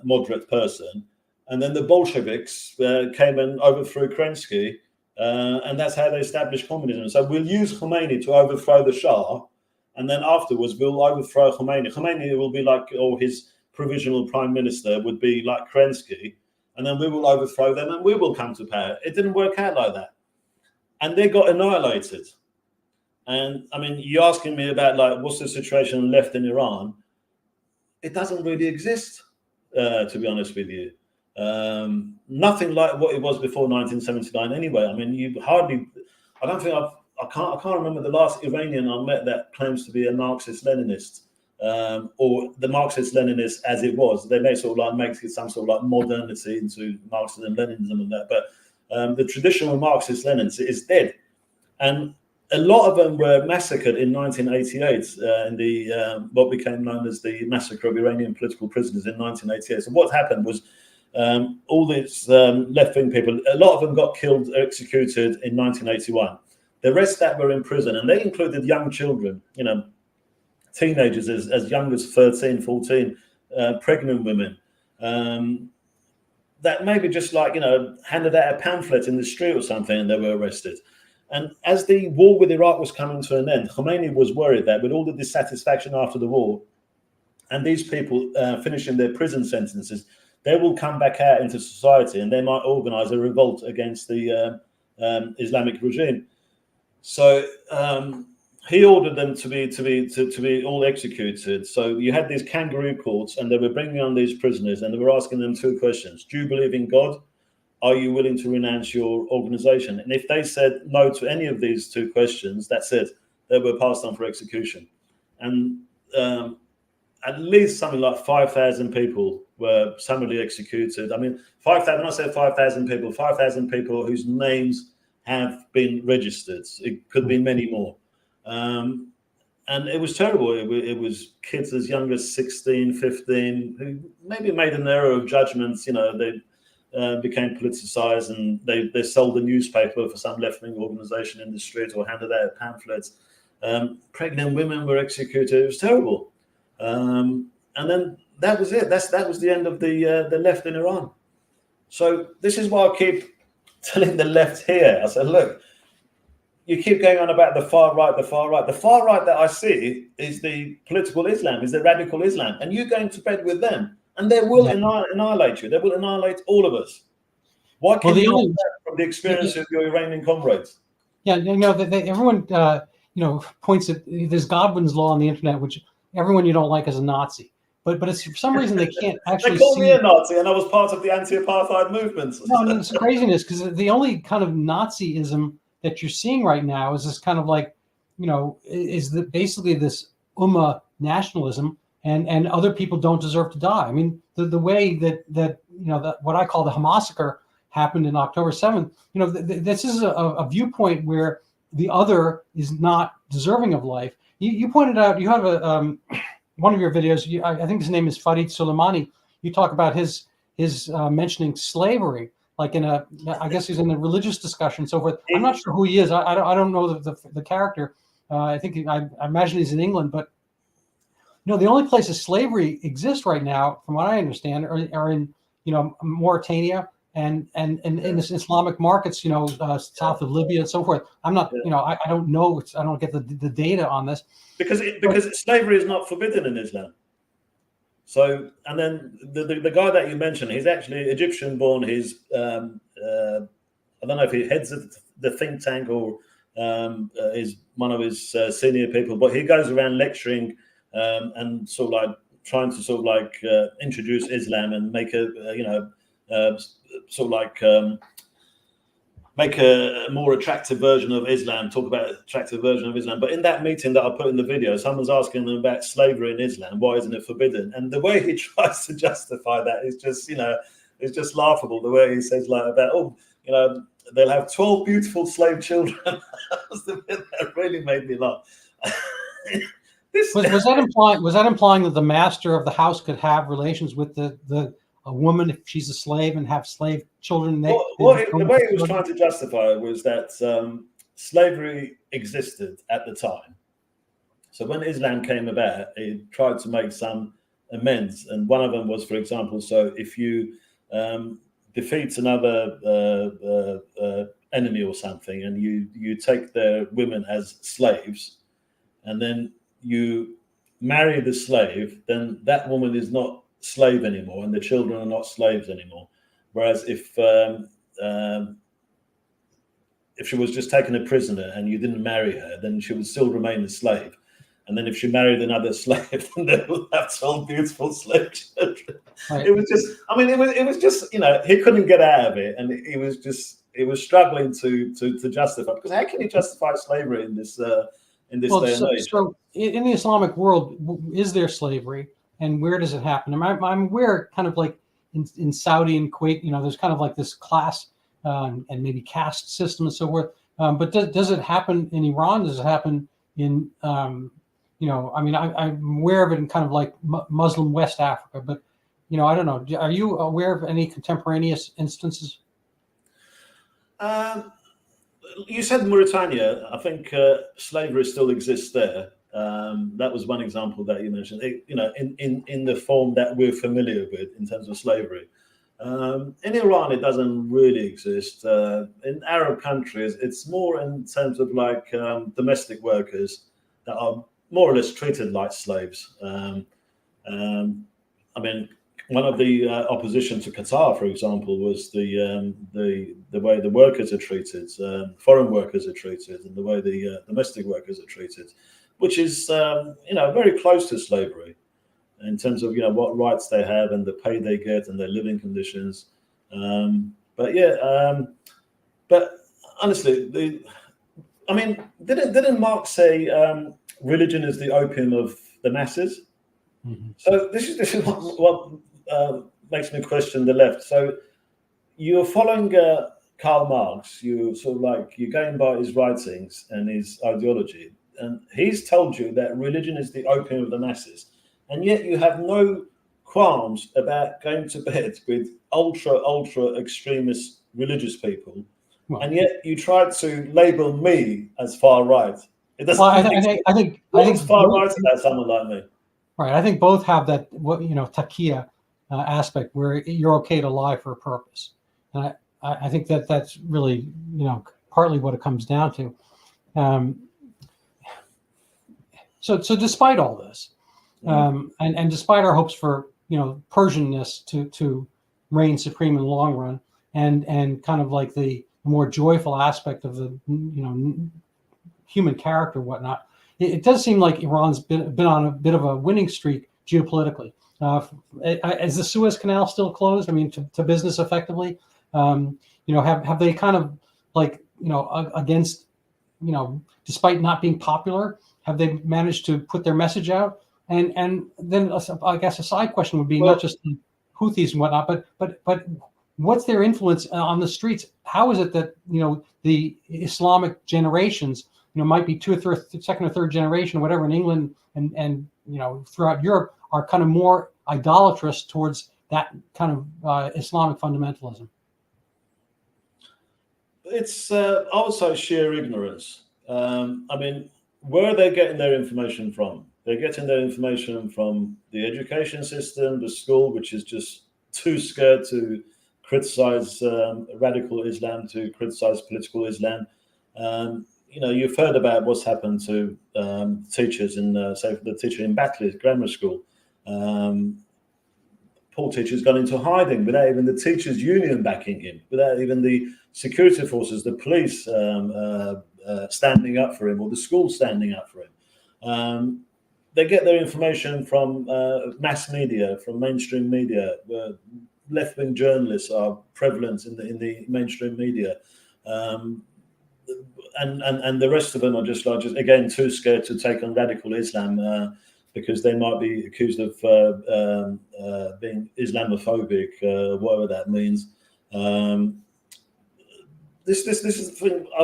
moderate person. And then the Bolsheviks came and overthrew Kerensky, and that's how they established communism. So we'll use Khomeini to overthrow the Shah, and then afterwards we'll overthrow Khomeini. Khomeini will be like, or his provisional prime minister would be like Kerensky, and then we will overthrow them and we will come to power. It didn't work out like that. And they got annihilated. And I mean, you're asking me about like, what's the situation left in Iran? It doesn't really exist, to be honest with you. Nothing like what it was before 1979 anyway. I mean, I can't remember the last Iranian I met that claims to be a Marxist-Leninist, or the Marxist-Leninist as it was. They may sort of like make it some sort of like modernity into Marxism, Leninism and that, but the traditional Marxist-Leninist is dead. And a lot of them were massacred in 1988 in the what became known as the massacre of Iranian political prisoners in 1988. So what happened was all these left-wing people, a lot of them got killed, executed in 1981. The rest that were in prison, and they included young children, you know, teenagers as young as 13, 14, pregnant women, that maybe just like, you know, handed out a pamphlet in the street or something and they were arrested. And as the war with Iraq was coming to an end, Khomeini was worried that with all the dissatisfaction after the war and these people finishing their prison sentences, they will come back out into society and they might organize a revolt against the Islamic regime. So he ordered them to be all executed. So you had these kangaroo courts, and they were bringing on these prisoners, and they were asking them 2 questions: do you believe in God? Are you willing to renounce your organization? And if they said no to any of these 2 questions, that's it. They were passed on for execution. And at least something like 5,000 people were summarily executed. I mean, 5,000. When I say 5,000 people, 5,000 people whose names have been registered. It could be many more. And it was terrible. It was kids as young as 16, 15, who maybe made an error of judgment. You know, they became politicized and they sold a newspaper for some left-wing organization in the street or handed out pamphlets. Pregnant women were executed. It was terrible. And then that was it. That was the end of the left in Iran. So this is why I keep telling the left here. I said, look, you keep going on about the far right, the far right. The far right that I see is the political Islam, is the radical Islam. And you're going to bed with them. And they will annihilate you. They will annihilate all of us. Why can't you learn from the experience of your Iranian comrades? Yeah, you know, everyone, you know, points at there's Godwin's law on the internet, which everyone you don't like is a Nazi. But it's for some reason they can't actually They call me a Nazi, and I was part of the anti-apartheid movement. No, it's craziness, because the only kind of Nazism that you're seeing right now is this kind of like, basically this Ummah nationalism, and other people don't deserve to die. I mean, the way that what I call the Hamassacre happened in October 7th, this is a viewpoint where the other is not deserving of life. You pointed out, you have one of your videos, I think his name is Farid Soleimani. You talk about his mentioning slavery, like I guess he's in a religious discussion, so forth. I'm not sure who he is. I don't know the character. I think I imagine he's in England, but the only places slavery exists right now, from what I understand, are in Mauritania and in this Islamic markets, south of Libya and so forth. I'm not, I don't know. I don't get the data on this because slavery is not forbidden in Islam. So, and then the guy that you mentioned, he's actually Egyptian born. He's I don't know if he heads the think tank or is one of his senior people, but he goes around lecturing and sort of like trying to sort of like introduce Islam and make make a more attractive version of Islam, talk about an attractive version of Islam. But in that meeting that I put in the video, someone's asking them about slavery in Islam. Why isn't it forbidden? And the way he tries to justify that is just, it's just laughable. The way he says like about, they'll have 12 beautiful slave children. That was the bit that really made me laugh. Was that implying that the master of the house could have relations with a woman if she's a slave and have slave children? The way he was trying to justify it was that slavery existed at the time. So when Islam came about, it tried to make some amends, and one of them was, for example, so if you defeat another enemy or something, and you take their women as slaves, and then you marry the slave, then that woman is not slave anymore, and the children are not slaves anymore. Whereas if she was just taken a prisoner and you didn't marry her, then she would still remain a slave. And then if she married another slave, then they would have 12 beautiful slave children. Right. It was just, he couldn't get out of it, and he was struggling to justify, because how can you justify slavery in this day and age? So in the Islamic world, is there slavery, and where does it happen? I'm aware, kind of like in Saudi and Kuwait, there's kind of like this class and maybe caste system and so forth. But does it happen in Iran? Does it happen in I'm aware of it in kind of like Muslim West Africa, but I don't know. Are you aware of any contemporaneous instances? You said Mauritania. I think slavery still exists there. That was one example that you mentioned. In the form that we're familiar with in terms of slavery. In Iran, it doesn't really exist. In Arab countries, it's more in terms of like domestic workers that are more or less treated like slaves. One of the opposition to Qatar, for example, was the way the workers are treated, foreign workers are treated, and the way the domestic workers are treated, which is very close to slavery in terms of what rights they have and the pay they get and their living conditions. But honestly, didn't Marx say religion is the opium of the masses? Mm-hmm. So this is what makes me question the left. So you're following Karl Marx. You're going by his writings and his ideology, and he's told you that religion is the opium of the masses, and yet you have no qualms about going to bed with ultra extremist religious people, and yet you try to label me as far right. It doesn't. Well, I think far right about someone like me. Right. I think both have that taqiyya aspect where you're okay to lie for a purpose, and I think that's really partly what it comes down to. So despite all this, and despite our hopes for Persianness to reign supreme in the long run, and kind of like the more joyful aspect of the human character, whatnot, it does seem like Iran's been on a bit of a winning streak geopolitically. Is the Suez Canal still closed? I mean, to business effectively? Have they kind of like against, despite not being popular, have they managed to put their message out? And then I guess a side question would be not just the Houthis and whatnot, but what's their influence on the streets? How is it that the Islamic generations might be second or third generation, or whatever, in England and throughout Europe are kind of more idolatrous towards that kind of Islamic fundamentalism? It's also sheer ignorance. Where are they getting their information from? They're getting their information from the education system, the school, which is just too scared to criticize radical Islam, to criticize political Islam. You've heard about what's happened to teachers in, say, the teacher in Batley Grammar School. Poor teacher's gone into hiding without even the teachers' union backing him, without even the security forces, the police standing up for him, or the school standing up for him. They get their information from mass media, from mainstream media, where left-wing journalists are prevalent in the mainstream media. And the rest of them are just again too scared to take on radical Islam because they might be accused of being Islamophobic, whatever that means. This is the thing. I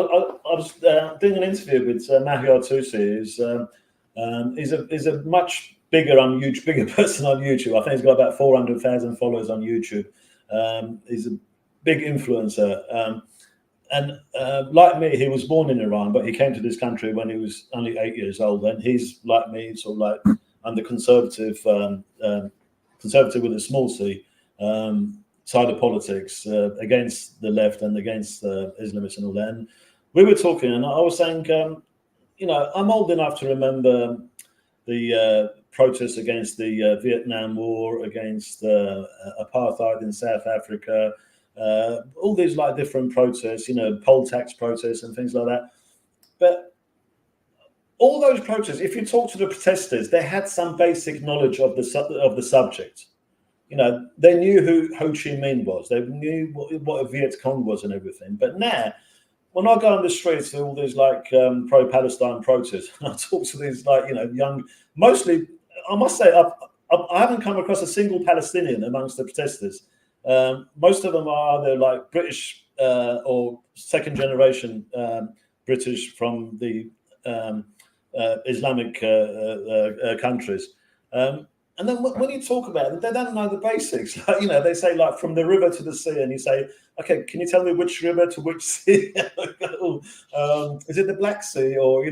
was doing an interview with Mahyar Tusi. He's a much bigger person on YouTube. I think he's got about 400,000 followers on YouTube. He's a big influencer. And like me, he was born in Iran, but he came to this country when he was only 8 years old. And he's like me, sort of like under conservative with a small c, side of politics, against the left and against Islamists and all that. And we were talking, and I was saying, I'm old enough to remember the protests against the Vietnam War, against apartheid in South Africa, all these like different protests, poll tax protests and things like that. But all those protests, if you talk to the protesters, they had some basic knowledge of the subject. They knew who Ho Chi Minh was. They knew what a Viet Cong was and everything. But now, when I go on the streets to all these like pro-Palestine protests, and I talk to these young, mostly, I must say, I haven't come across a single Palestinian amongst the protesters. Most of them are either like British or second generation British from the Islamic countries. And then when you talk about it, they don't know the basics. They say like from the river to the sea, and you say, okay, can you tell me which river to which sea? Is it the Black Sea, or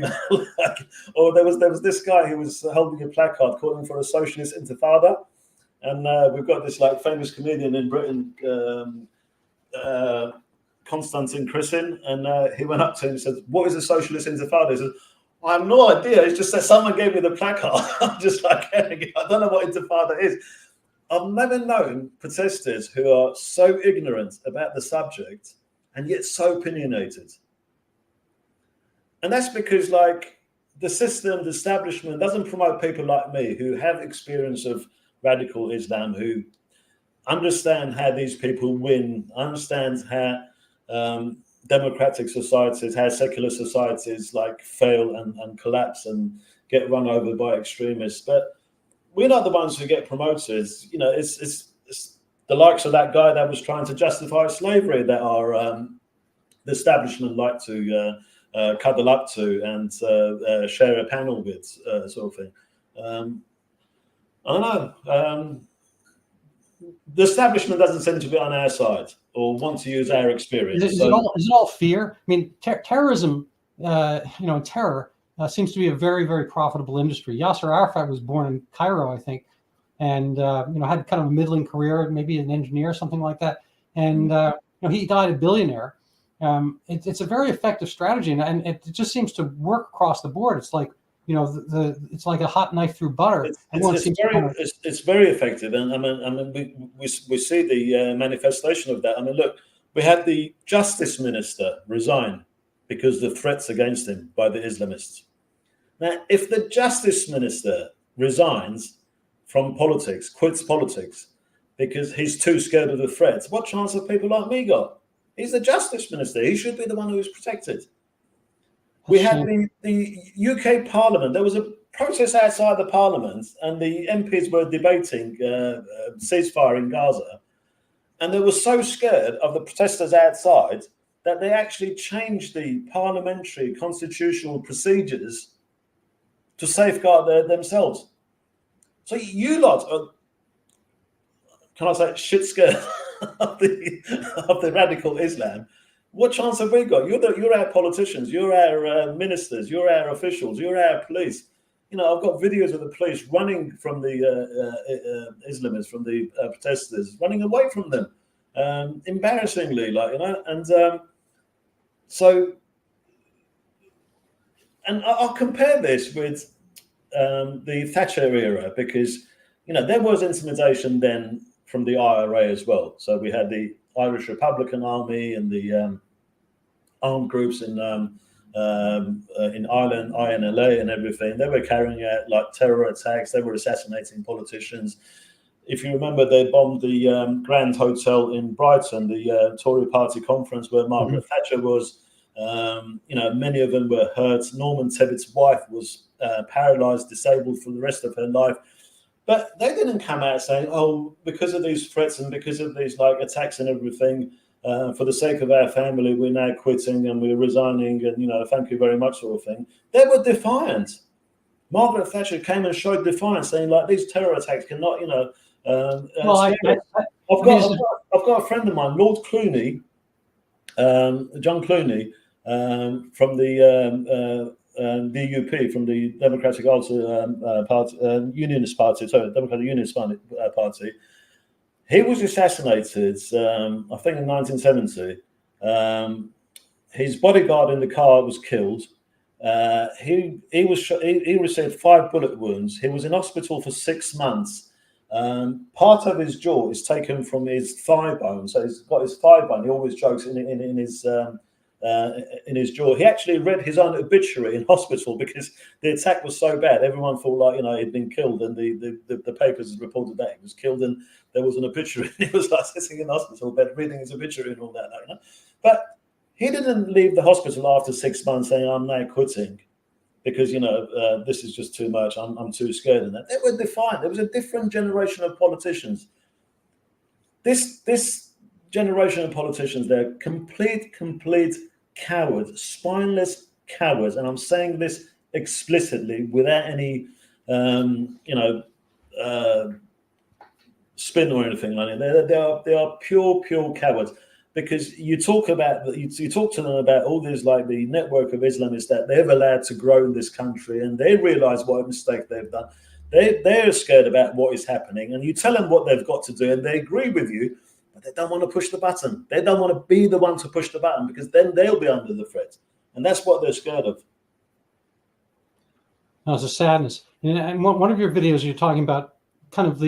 or there was this guy who was holding a placard calling for a socialist intifada, and we've got this like famous comedian in Britain, Konstantin Chrisin, and he went up to him and said, "What is a socialist intifada?" He said, I have no idea. It's just that someone gave me the placard. I'm just like, I don't know what intifada is. I've never known protesters who are so ignorant about the subject and yet so opinionated. And that's because like the system, the establishment doesn't promote people like me who have experience of radical Islam, who understand how these people win, understand how democratic societies, how secular societies like fail and collapse and get run over by extremists. But we're not the ones who get promoted. It's the likes of that guy that was trying to justify slavery that are the establishment like to cuddle up to and share a panel with, sort of thing. I don't know. The establishment doesn't seem to be on our side or want to use our experience. Is it all fear? I mean, terrorism, terror seems to be a very, very profitable industry. Yasser Arafat was born in Cairo, I think, and had kind of a middling career, maybe an engineer, something like that. And he died a billionaire. It's a very effective strategy, and it just seems to work across the board. It's like it's like a hot knife through butter. It's very effective, and I mean we see the manifestation of that. I mean, look, we had the justice minister resign because the threats against him by the Islamists. Now, if the justice minister resigns from politics, quits politics because he's too scared of the threats, what chance have people like me got? He's the justice minister. He should be the one who is protected. We had the UK Parliament. There was a protest outside the Parliament, and the MPs were debating ceasefire in Gaza. And they were so scared of the protesters outside that they actually changed the parliamentary constitutional procedures to safeguard themselves. So you lot are, can I say, shit scared of the radical Islam. What chance have we got? You're our politicians, you're our ministers, you're our officials, you're our police. You know, I've got videos of the police running from the Islamists, from the protesters, running away from them, embarrassingly, like, you know. And and I'll compare this with the Thatcher era, because, you know, there was intimidation then from the IRA as well. So we had the Irish Republican Army and the armed groups in Ireland, INLA and everything. They were carrying out like terror attacks. They were assassinating politicians. If you remember, they bombed the Grand Hotel in Brighton, the Tory party conference where Margaret Thatcher was. You know, many of them were hurt. Norman Tebbett's wife was paralyzed, disabled for the rest of her life. But they didn't come out saying, oh, because of these threats and because of these like attacks and everything, for the sake of our family, we're now quitting and we're resigning and, you know, thank you very much, sort of thing. They were defiant. Margaret Thatcher came and showed defiance, saying like, these terror attacks cannot, you know. I've got a friend of mine, Lord Clooney, John Clooney, from the DUP, from the Democratic Unionist Party, Democratic Unionist Party. He was assassinated, I think, in 1970. His bodyguard in the car was killed. He received 5 bullet wounds. He was in hospital for 6 months. Part of his jaw is taken from his thigh bone, so he's got his thigh bone. He always jokes in his jaw. He actually read his own obituary in hospital because the attack was so bad. Everyone thought, like, you know, he'd been killed, and the papers reported that he was killed, and there was an obituary. He was like sitting in the hospital bed reading his obituary and all that, you know. But he didn't leave the hospital after 6 months saying, I'm now quitting because, you know, this is just too much. I'm too scared of that. They were defiant. There was a different generation of politicians. This generation of politicians, they're complete cowards, spineless cowards. And I'm saying this explicitly without any, spin or anything like that. They are pure cowards. Because you talk to them about all these, like the network of Islamists that they've allowed to grow in this country, and they realize what a mistake they've done. They're scared about what is happening, and you tell them what they've got to do, and they agree with you, but they don't want to push the button. They don't want to be the one to push the button, because then they'll be under the threat, and that's what they're scared of. No, it's a sadness. And one of your videos, you're talking about kind of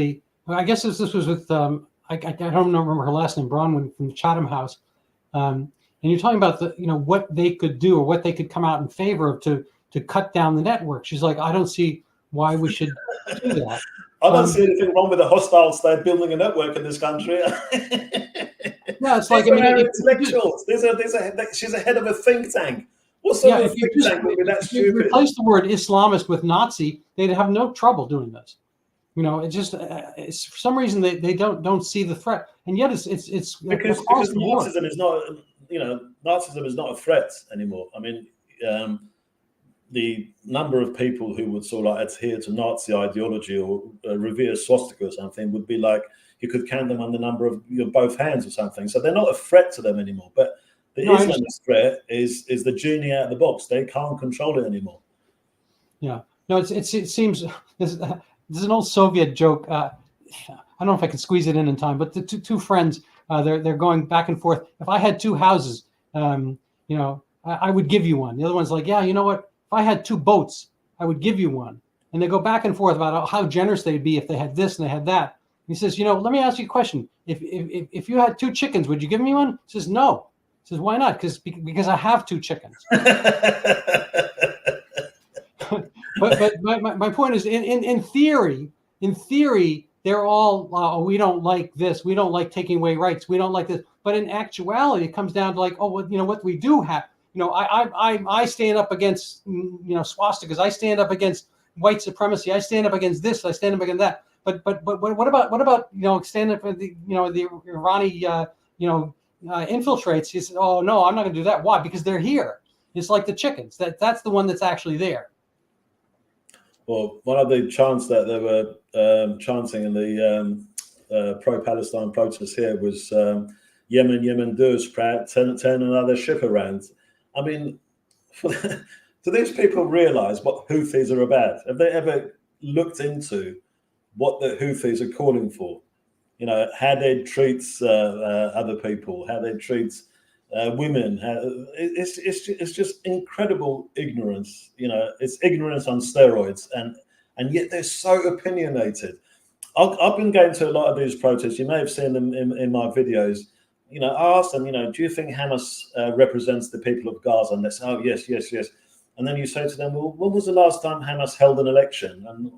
I guess this was with. I don't remember her last name, Bronwyn from the Chatham House, and you're talking about what they could do or what they could come out in favor of to cut down the network. She's like, I don't see why we should do that. I don't see anything wrong with a hostile state building a network in this country. Yeah, it's like intellectuals. She's a head of a think tank. What sort of think tank would be that stupid? If you replace the word Islamist with Nazi, they'd have no trouble doing this. You know, it just it's for some reason they don't see the threat, and yet it's because Nazism is not, Nazism is not a threat anymore. I mean, the number of people who would sort of like adhere to Nazi ideology or revere swastika or something would be like, you could count them on the number of both hands or something. So they're not a threat to them anymore. But the Islamist threat is the genie out of the box. They can't control it anymore. Yeah, no, it seems. There's an old Soviet joke. I don't know if I can squeeze it in time, but the two friends, they're going back and forth. If I had 2 houses, I would give you one. The other one's like, yeah, you know what? If I had 2 boats, I would give you one. And they go back and forth about how generous they'd be if they had this and they had that. And he says, let me ask you a question. If you had 2 chickens, would you give me one? He says, no. He says, why not? Because I have 2 chickens. But my point is, in theory, they're all, we don't like this. We don't like taking away rights. We don't like this. But in actuality, it comes down to like, oh, well, what we do have. I stand up against, swastikas. I stand up against white supremacy. I stand up against this. I stand up against that. But what about standing up for the Irani infiltrates? He said, oh no, I'm not going to do that. Why? Because they're here. It's like the chickens. That's the one that's actually there. Well, one of the chants that they were chanting in the pro-Palestine protests here was Yemen, Yemen, do us proud, turn another ship around. I mean, do these people realize what Houthis are about? Have they ever looked into what the Houthis are calling for? How they treat other people, how they treat women. It's just incredible ignorance. It's ignorance on steroids, and yet they're so opinionated. I've been going to a lot of these protests. You may have seen them in my videos. I asked them, do you think Hamas represents the people of Gaza? And they say, oh, yes. And then you say to them, well, when was the last time Hamas held an election? And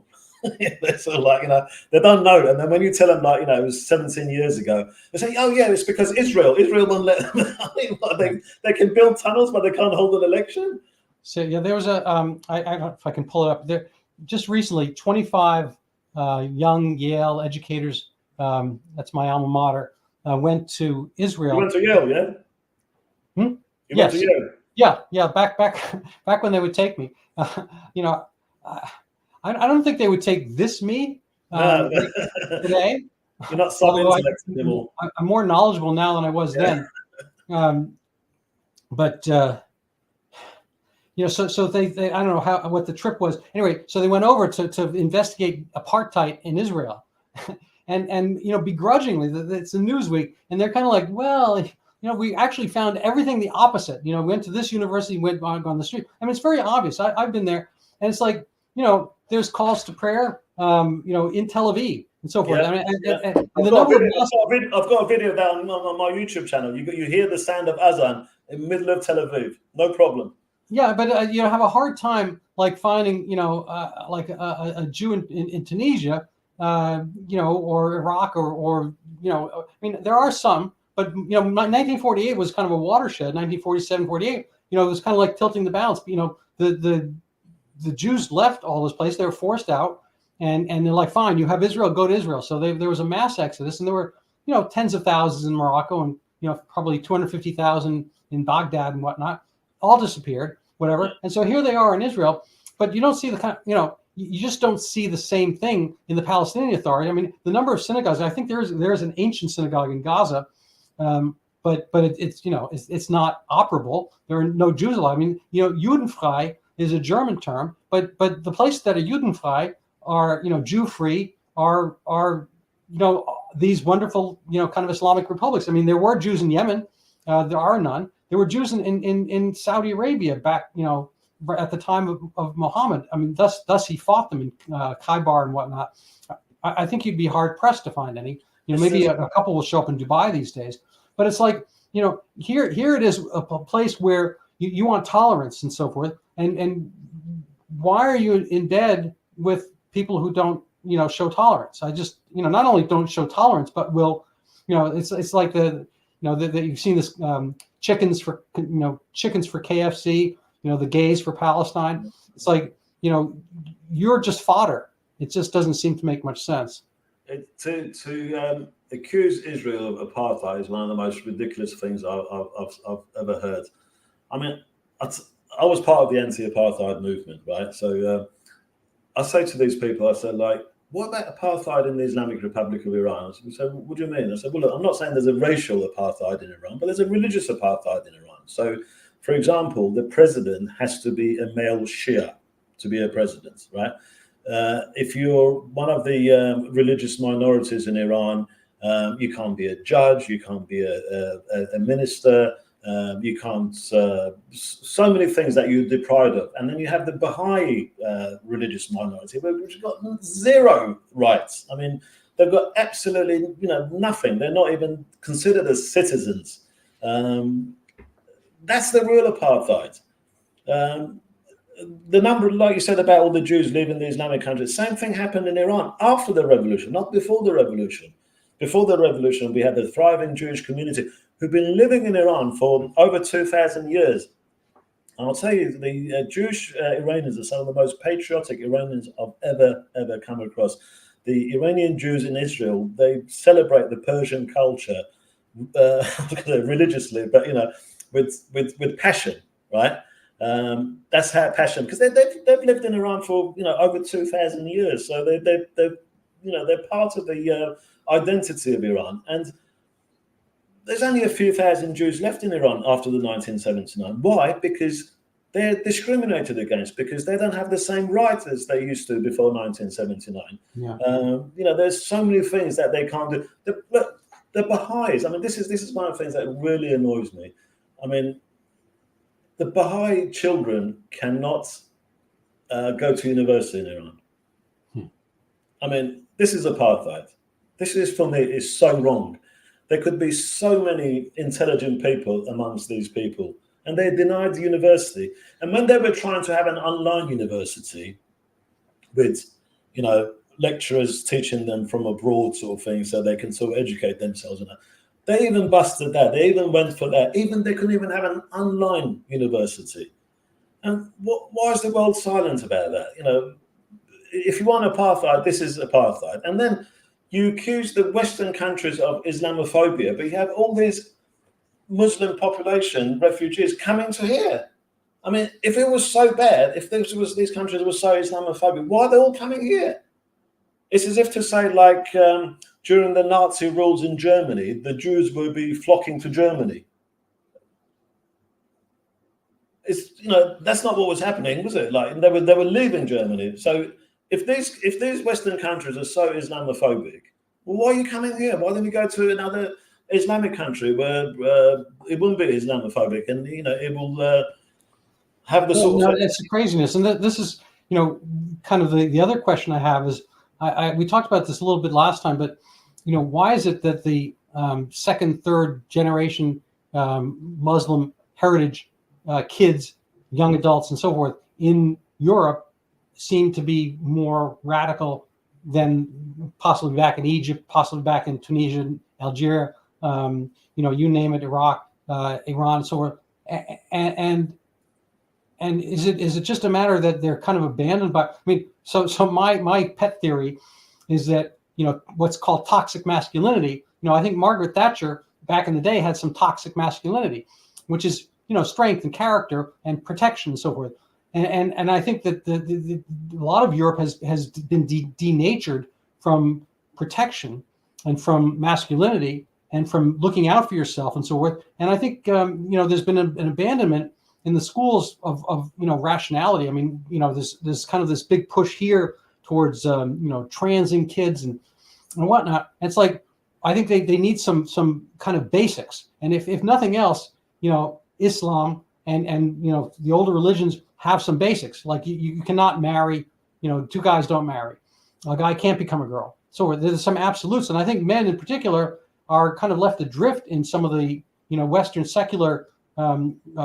they're sort of like, they don't know. And then when you tell them, like, it was 17 years ago, they say, oh, yeah, it's because Israel won't let them. I mean, they can build tunnels, but they can't hold an election. So, yeah, there was a, I don't know if I can pull it up there. Just recently, 25 young Yale educators, that's my alma mater, went to Israel. You went to Yale, yeah? Hmm? You yes. went to Yale? Yeah. Back when they would take me. I don't think they would take this me today. You're not sub-intellect anymore. I'm more knowledgeable now than I was then. So they I don't know what the trip was. Anyway, so they went over to investigate apartheid in Israel. And begrudgingly, it's a Newsweek, and they're kind of like, well, we actually found everything the opposite. We went to this university, went on the street. I mean, it's very obvious. I've been there, and it's like, there's calls to prayer, in Tel Aviv and so forth. Yeah. I mean, I've got a video of that on my YouTube channel. You hear the sound of Azan in the middle of Tel Aviv, no problem. Yeah, but have a hard time like finding like a Jew in Tunisia. Or Iraq, or I mean, there are some, but 1948 was kind of a watershed. 1947, 48, it was kind of like tilting the balance. The Jews left all this place; they were forced out, and they're like, fine, you have Israel, go to Israel. So there was a mass exodus, and there were tens of thousands in Morocco, and probably 250,000 in Baghdad and whatnot, all disappeared, whatever. And so here they are in Israel, but you don't see the kind of, you just don't see the same thing in the Palestinian Authority. I mean, the number of synagogues, I think there's an ancient synagogue in Gaza, but it's not operable. There are no Jews alive. I mean, Judenfrei is a German term, but the places that are Judenfrei are, Jew-free, are these wonderful, kind of Islamic republics. I mean, there were Jews in Yemen. There are none. There were Jews in Saudi Arabia back, at the time of Muhammad. I mean, thus he fought them in Khaybar and whatnot. I think you'd be hard pressed to find any. Maybe a couple will show up in Dubai these days. But it's like, here it is, a place where you want tolerance and so forth. And why are you in bed with people who don't, show tolerance? I just, not only don't show tolerance, but will, it's like that you've seen this chickens for KFC. The gays for Palestine. It's like, you're just fodder. It just doesn't seem to make much sense. To accuse Israel of apartheid is one of the most ridiculous things I've ever heard. I mean, I was part of the anti-apartheid movement, right? So I say to these people, I said, like, what about apartheid in the Islamic Republic of Iran? So we said, what do you mean? I said, well, look, I'm not saying there's a racial apartheid in Iran, but there's a religious apartheid in Iran. So, for example, the president has to be a male Shia to be a president, right? If you're one of the religious minorities in Iran, you can't be a judge, you can't be a minister, you can't, so many things that you're deprived of. And then you have the Baha'i religious minority, which have got zero rights. I mean, they've got absolutely, nothing. They're not even considered as citizens. That's the real apartheid. the number, like you said about all the Jews leaving the Islamic countries, same thing happened in Iran after the revolution, not before the revolution. Before the revolution, we had a thriving Jewish community who've been living in Iran for over 2,000 years. And I'll tell you, the Jewish Iranians are some of the most patriotic Iranians I've ever come across. The Iranian Jews in Israel, they celebrate the Persian culture religiously, but with passion, right? That's how passion, because they've lived in Iran for over 2,000 years, so they're part of the identity of Iran. And there's only a few thousand Jews left in Iran after the 1979. Why? Because they're discriminated against, because they don't have the same rights as they used to before 1979. Yeah. There's so many things that they can't do. The Baha'is, I mean, this is one of the things that really annoys me. I mean, the Baha'i children cannot go to university in Iran. I mean, this is apartheid. This is, for me, is so wrong. There could be so many intelligent people amongst these people, and they're denied university. And when they were trying to have an online university with, lecturers teaching them from abroad sort of thing, so they can sort of educate themselves and that, they even busted that. They even went for that. Even they couldn't even have an online university. And why is the world silent about that? If you want apartheid, this is apartheid. And then you accuse the Western countries of Islamophobia, but you have all these Muslim population, refugees coming to here. I mean, if it was so bad, if these countries were so Islamophobic, why are they all coming here? It's as if to say, like, during the Nazi rules in Germany, the Jews would be flocking to Germany. It's that's not what was happening, was it? Like, they were leaving Germany. So if these Western countries are so Islamophobic, well, why are you coming here? Why don't we go to another Islamic country where it wouldn't be Islamophobic, and it will have the sort of. It's craziness, and this is kind of the other question I have is, we talked about this a little bit last time, but why is it that the second, third generation Muslim heritage kids, young adults, and so forth in Europe seem to be more radical than possibly back in Egypt, possibly back in Tunisia, Algeria, you name it, Iraq, Iran, and so forth. And is it just a matter that they're kind of abandoned by? I mean, so my pet theory is that what's called toxic masculinity. I think Margaret Thatcher back in the day had some toxic masculinity, which is strength and character and protection and so forth. And I think that a lot of Europe has been denatured from protection and from masculinity and from looking out for yourself and so forth. And I think there's been an abandonment in the schools of rationality. I mean, there's kind of this big push here towards transing kids and whatnot. And it's like, I think they need some kind of basics. And if nothing else, Islam and the older religions have some basics. Like you cannot marry, two guys don't marry. A guy can't become a girl. So there's some absolutes. And I think men in particular are kind of left adrift in some of the Western secular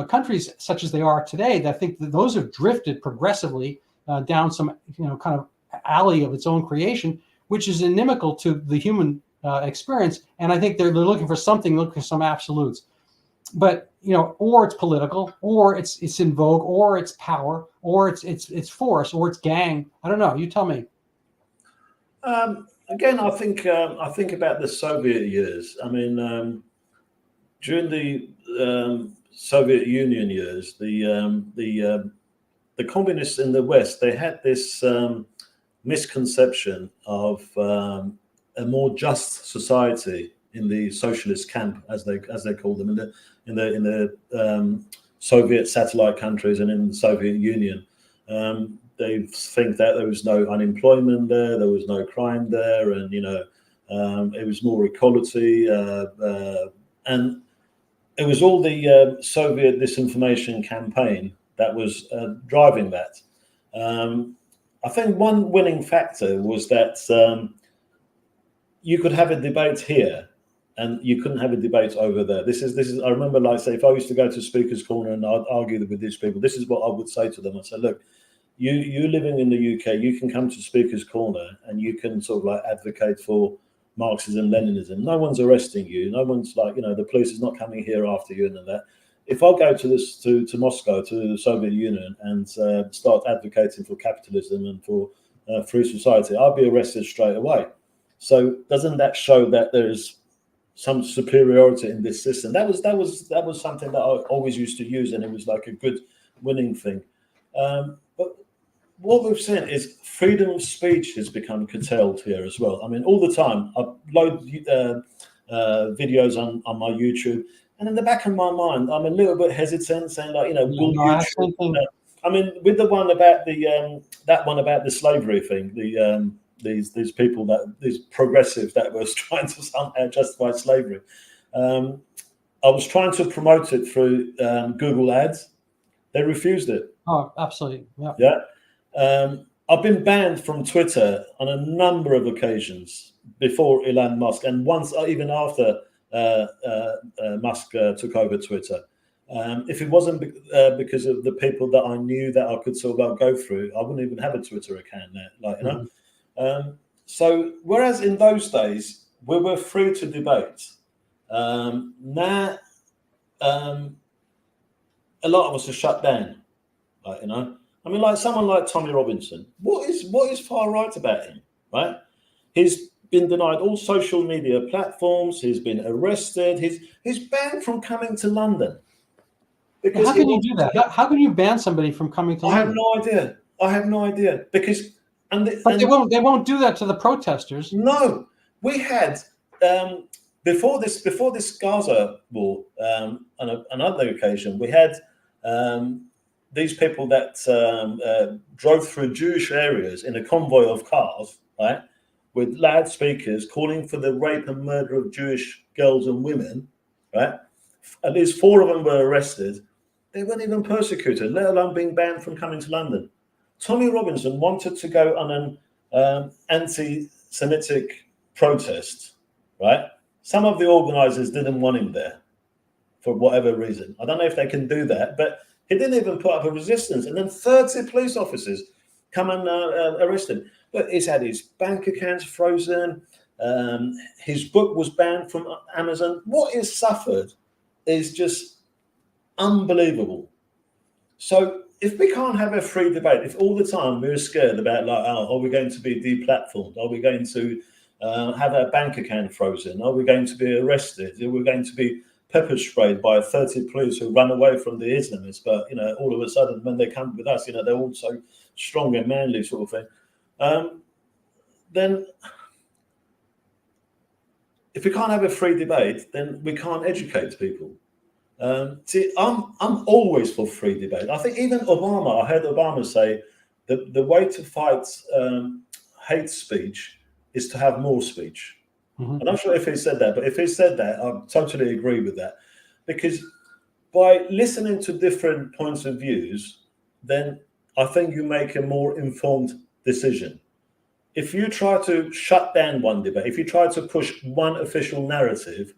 countries such as they are today. That I think that those have drifted progressively down some kind of alley of its own creation, which is inimical to the human experience. And I think they're looking for some absolutes. But or it's political, or it's in vogue, or it's power, or it's force, or it's gang. I don't know. You tell me. Again, I think about the Soviet years. I mean, during the Soviet Union years, the communists in the West, they had this misconception of a more just society in the socialist camp, as they call them, in the Soviet satellite countries and in the Soviet Union. They think that there was no unemployment there was no crime there, and it was more equality, and it was all the Soviet disinformation campaign that was driving that. I think one winning factor was that you could have a debate here, and you couldn't have a debate over there. This is. I remember, like, say, if I used to go to Speaker's Corner and I'd argue with these people, this is what I would say to them. I'd say, look, you living in the UK, you can come to Speaker's Corner and you can sort of like advocate for Marxism, Leninism. No one's arresting you. No one's like, the police is not coming here after you and that. If I go to Moscow, to the Soviet Union, and start advocating for capitalism and for free society, I'll be arrested straight away. So doesn't that show that there is some superiority in this system? That was something that I always used to use, and it was like a good winning thing. But what we've seen is freedom of speech has become curtailed here as well. I mean, all the time I load videos on my YouTube, and in the back of my mind, I'm a little bit hesitant, saying like, will YouTube? I mean, with the one about the slavery thing, these people these progressives that was trying to somehow justify slavery. I was trying to promote it through Google Ads. They refused it. Oh, absolutely. Yeah. I've been banned from Twitter on a number of occasions before Elon Musk, and once even after Musk took over Twitter. If it wasn't because of the people that I knew that I could sort of go through, I wouldn't even have a Twitter account now. So whereas in those days we were free to debate, now a lot of us are shut down. I mean, like someone like Tommy Robinson, what is far right about him, right? He's been denied all social media platforms. He's been arrested. He's banned from coming to London. Because how can you do that? How can you ban somebody from coming to London? I have no idea. Because they won't do that to the protesters. No, we had before this Gaza war, on another occasion, we had these people that drove through Jewish areas in a convoy of cars, right, with loudspeakers calling for the rape and murder of Jewish girls and women, right? At least 4 of them were arrested. They weren't even persecuted, let alone being banned from coming to London. Tommy Robinson wanted to go on an anti-Semitic protest, right? Some of the organisers didn't want him there for whatever reason. I don't know if they can do that, but he didn't even put up a resistance. And then 30 police officers come and arrest him. But he's had his bank accounts frozen. His book was banned from Amazon. What he's suffered is just unbelievable. So if we can't have a free debate, if all the time we're scared about like, are we going to be deplatformed? Are we going to have our bank account frozen? Are we going to be arrested? Are we going to be pepper sprayed by 30 police who run away from the Islamists? But all of a sudden when they come with us, they're all so strong and manly sort of thing. Then if we can't have a free debate, then we can't educate people. See, I'm always for free debate. I think even Obama, I heard Obama say that the way to fight hate speech is to have more speech. I'm not sure if he said that, but if he said that, I totally agree with that. Because by listening to different points of views, then I think you make a more informed decision. If you try to shut down one debate, if you try to push one official narrative,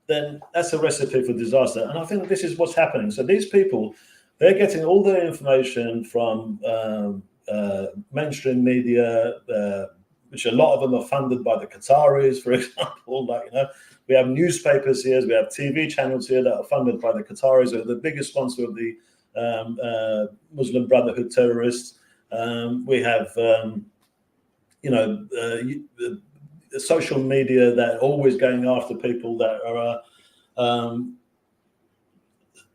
then that's a recipe for disaster. And I think this is what's happening. So these people, they're getting all their information from mainstream media, which a lot of them are funded by the Qataris, for example. We have newspapers here, we have TV channels here that are funded by the Qataris, who are the biggest sponsor of the Muslim Brotherhood terrorists. We have, social media that are always going after people that are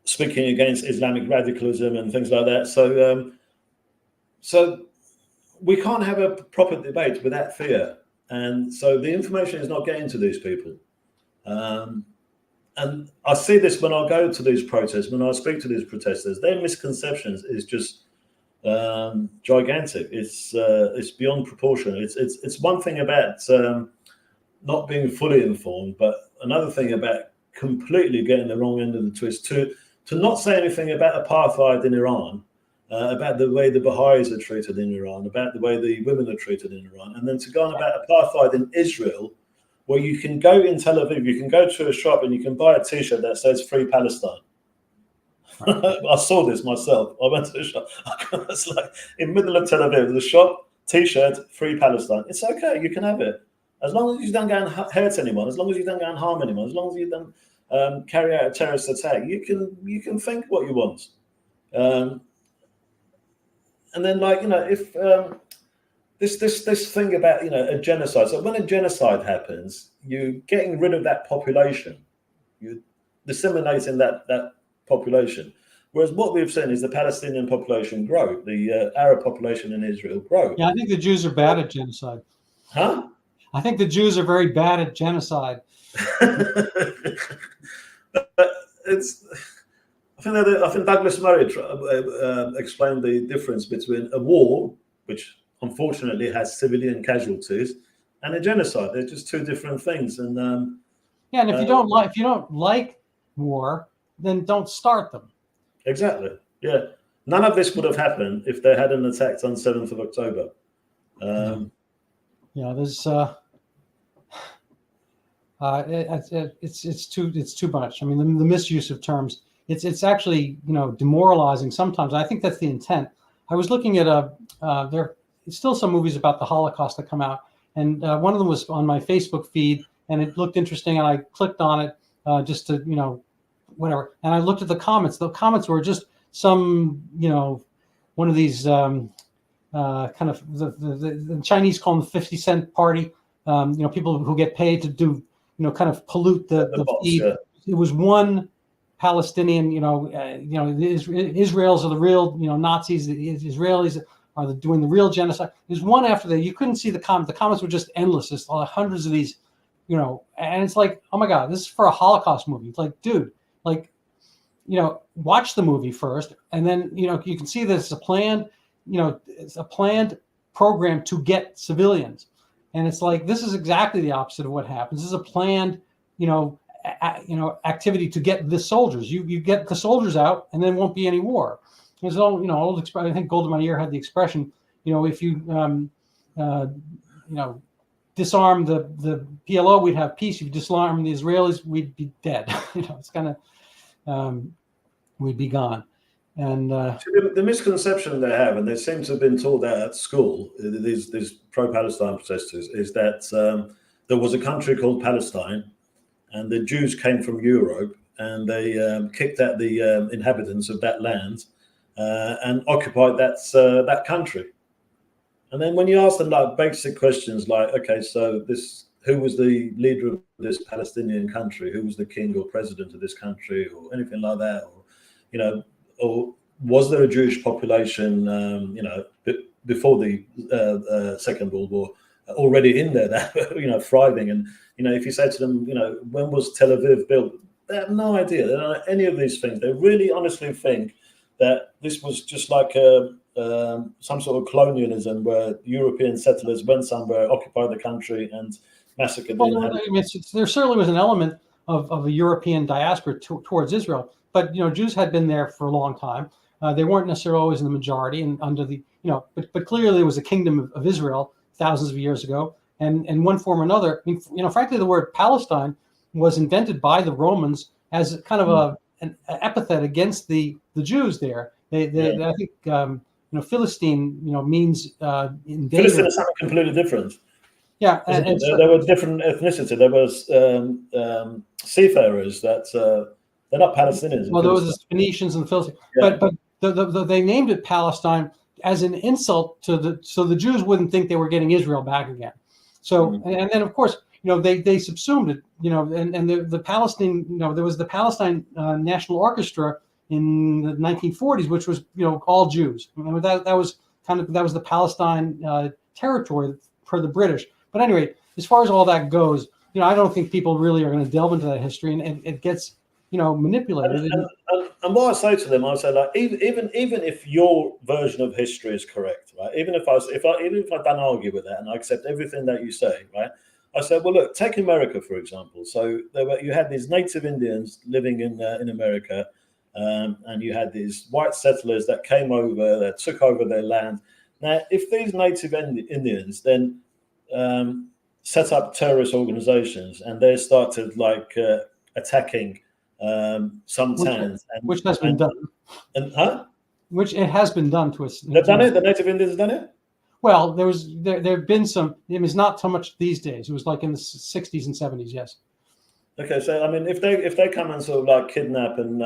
speaking against Islamic radicalism and things like that. So we can't have a proper debate without fear. And so the information is not getting to these people. And I see this when I go to these protests, when I speak to these protesters, their misconceptions is just gigantic. It's beyond proportion. It's one thing about not being fully informed, but another thing about completely getting the wrong end of the twist. To not say anything about apartheid in Iran, about the way the Baha'is are treated in Iran, about the way the women are treated in Iran, and then to go on about apartheid in Israel, where you can go in Tel Aviv, you can go to a shop and you can buy a T-shirt that says "Free Palestine." I saw this myself. I went to the shop. It's like in the middle of Tel Aviv, the shop, T-shirt, "Free Palestine." It's okay, you can have it. As long as you don't go and hurt anyone, as long as you don't go and harm anyone, as long as you don't carry out a terrorist attack, you can think what you want. And then, like, if this thing about a genocide. So when a genocide happens, you're getting rid of that population. You're disseminating that population. Whereas what we've seen is the Palestinian population grow, the Arab population in Israel grow. Yeah, I think the Jews are bad at genocide. Huh? I think the Jews are very bad at genocide. I think Douglas Murray explained the difference between a war, which unfortunately has civilian casualties, and a genocide. They're just two different things. And yeah, and if you don't like war, then don't start them. Exactly. Yeah. None of this would have happened if they hadn't attacked on 7th of October. There's it's too much. I mean, the misuse of terms. It's actually demoralizing sometimes. I think that's the intent. I was looking at there's still some movies about the Holocaust that come out, and one of them was on my Facebook feed, and it looked interesting, and I clicked on it just to whatever, and I looked at the comments. The comments were just some one of these kind of the Chinese call them the 50-cent party. People who get paid to do kind of pollute the feed. Yeah. It was one Palestinian, Israelis are the real, Nazis. The Israelis are doing the real genocide. There's one after that. You couldn't see the comments. The comments were just endless. There's hundreds of these, and it's like, oh my God, this is for a Holocaust movie. It's like, dude, watch the movie first, and then you can see that it's a planned, it's a planned program to get civilians, and it's like this is exactly the opposite of what happens. This is a planned, activity to get the soldiers. You get the soldiers out, and then won't be any war. There's old expression. I think Golda Meir had the expression. If you disarm the PLO, we'd have peace. If you disarm the Israelis, we'd be dead. It's kind of we'd be gone. And the misconception they have, and they seem to have been taught that at school, these pro-Palestine protesters, is that there was a country called Palestine, and the Jews came from Europe, and they kicked out the inhabitants of that land and occupied that country. And then when you ask them like basic questions like, okay, so who was the leader of this Palestinian country? Who was the king or president of this country, or anything like that? Or, or was there a Jewish population, before the Second World War, already in there that, thriving? And, if you say to them, when was Tel Aviv built? They have no idea. They don't know any of these things. They really honestly think that this was just like some sort of colonialism where European settlers went somewhere, occupied the country, and massacred the inhabitants. There certainly was an element of a European diaspora towards Israel, but Jews had been there for a long time. They weren't necessarily always in the majority, and under the but clearly there was a kingdom of Israel thousands of years ago, and in one form or another. I mean, frankly, the word Palestine was invented by the Romans as kind of an epithet against the Jews there. I think Philistine means invader. Philistine is something completely different. Yeah, there were different ethnicity. There was seafarers that they're not Palestinians. Well, there was the Phoenicians and the Philistines, but they named it Palestine as an insult to so the Jews wouldn't think they were getting Israel back again. So and then of course they subsumed it. And the Palestine there was the Palestine National Orchestra in the 1940s, which was all Jews. I mean, that was the Palestine territory for the British. But anyway, as far as all that goes, I don't think people really are going to delve into that history, and it gets manipulated. And what I say to them, I say, like, even if your version of history is correct, right? Even if I don't argue with that and I accept everything that you say, right? I said, well, look, take America for example. So you had these native Indians living in America, and you had these white settlers that came over, that took over their land. Now, if these native Indians then set up terrorist organizations, and they started like attacking some towns. Which has been done. Huh? Which it has been done to us. They've done it. The native Indians have done it. Well, there have been some. It was not so much these days. It was like in the 60s and 70s. Yes. Okay, so I mean, if they come and sort of like kidnap and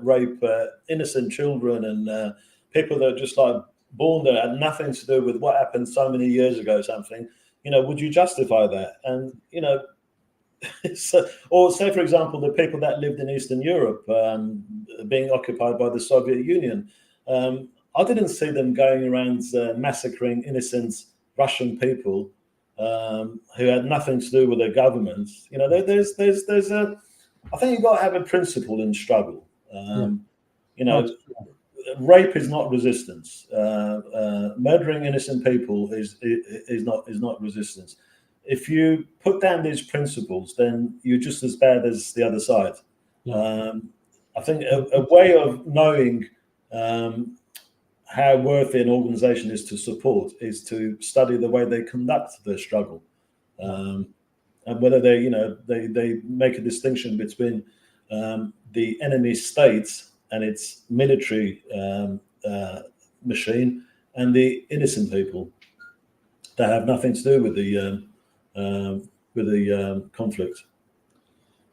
rape innocent children and people that are just like born there, had nothing to do with what happened so many years ago, or something, would you justify that? And or say, for example, the people that lived in Eastern Europe being occupied by the Soviet Union, I didn't see them going around massacring innocent Russian people who had nothing to do with their governments. There's a. I think you've got to have a principle in struggle. Rape is not resistance. Murdering innocent people is not resistance. If you put down these principles, then you're just as bad as the other side. Yeah. I think a way of knowing how worthy an organization is to support is to study the way they conduct their struggle, and whether they make a distinction between the enemy state and its military machine and the innocent people that have nothing to do with the conflict.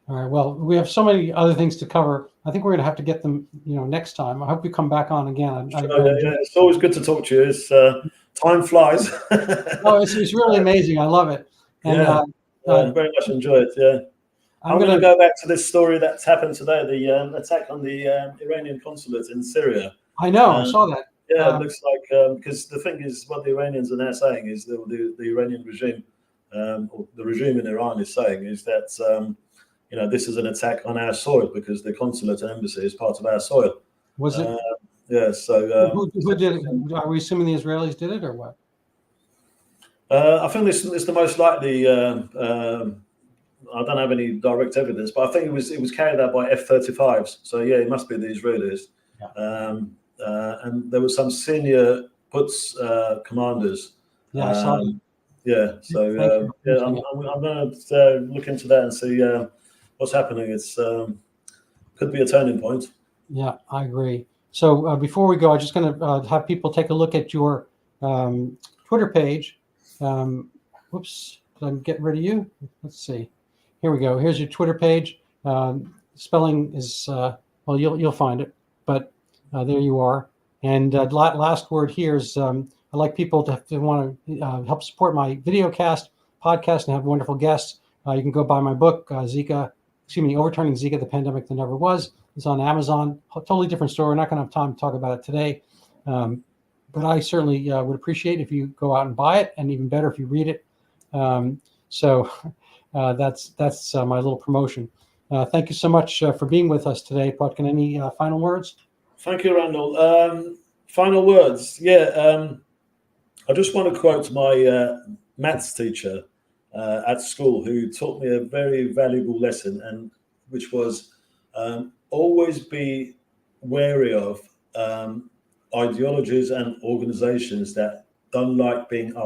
All right. Well, we have so many other things to cover. I think we're going to have to get them, next time. I hope you come back on again. It's always good to talk to you. It's time flies. Oh, it's really amazing. I love it. And, I very much enjoy it. Yeah. I'm going to go back to this story that's happened today, the attack on the Iranian consulate in Syria. I know. I saw that. Yeah, it looks like, because the thing is, what the Iranians are now saying is the Iranian regime, or the regime in Iran is saying is that, this is an attack on our soil because the consulate and embassy is part of our soil. Was it? Yeah. So who did it? Are we assuming the Israelis did it or what? I think this is the most likely. I don't have any direct evidence, but I think it was carried out by F-35s. So yeah, it must be the Israelis. Yeah. And there were some senior Quds commanders. Yeah, I saw them. Yeah. So I'm going to look into that and see what's happening. It's could be a turning point. Yeah, I agree. So before we go, I'm just going to have people take a look at your Twitter page. Whoops, I'm getting rid of you. Let's see. Here we go. Here's your Twitter page. Spelling is well, you'll find it, but there you are. And last word here is I'd like people to want to help support my video podcast and have wonderful guests. You can go buy my book, Overturning Zika, the Pandemic That Never Was. It's on Amazon. A totally different story. We're not going to have time to talk about it today. But I certainly would appreciate if you go out and buy it, and even better if you read it. So that's my little promotion. Thank you so much for being with us today, Potkin. Any final words? Thank you, Randall. Final words. Yeah, I just want to quote my maths teacher at school, who taught me a very valuable lesson, and which was always be wary of ideologies and organizations that don't like being asked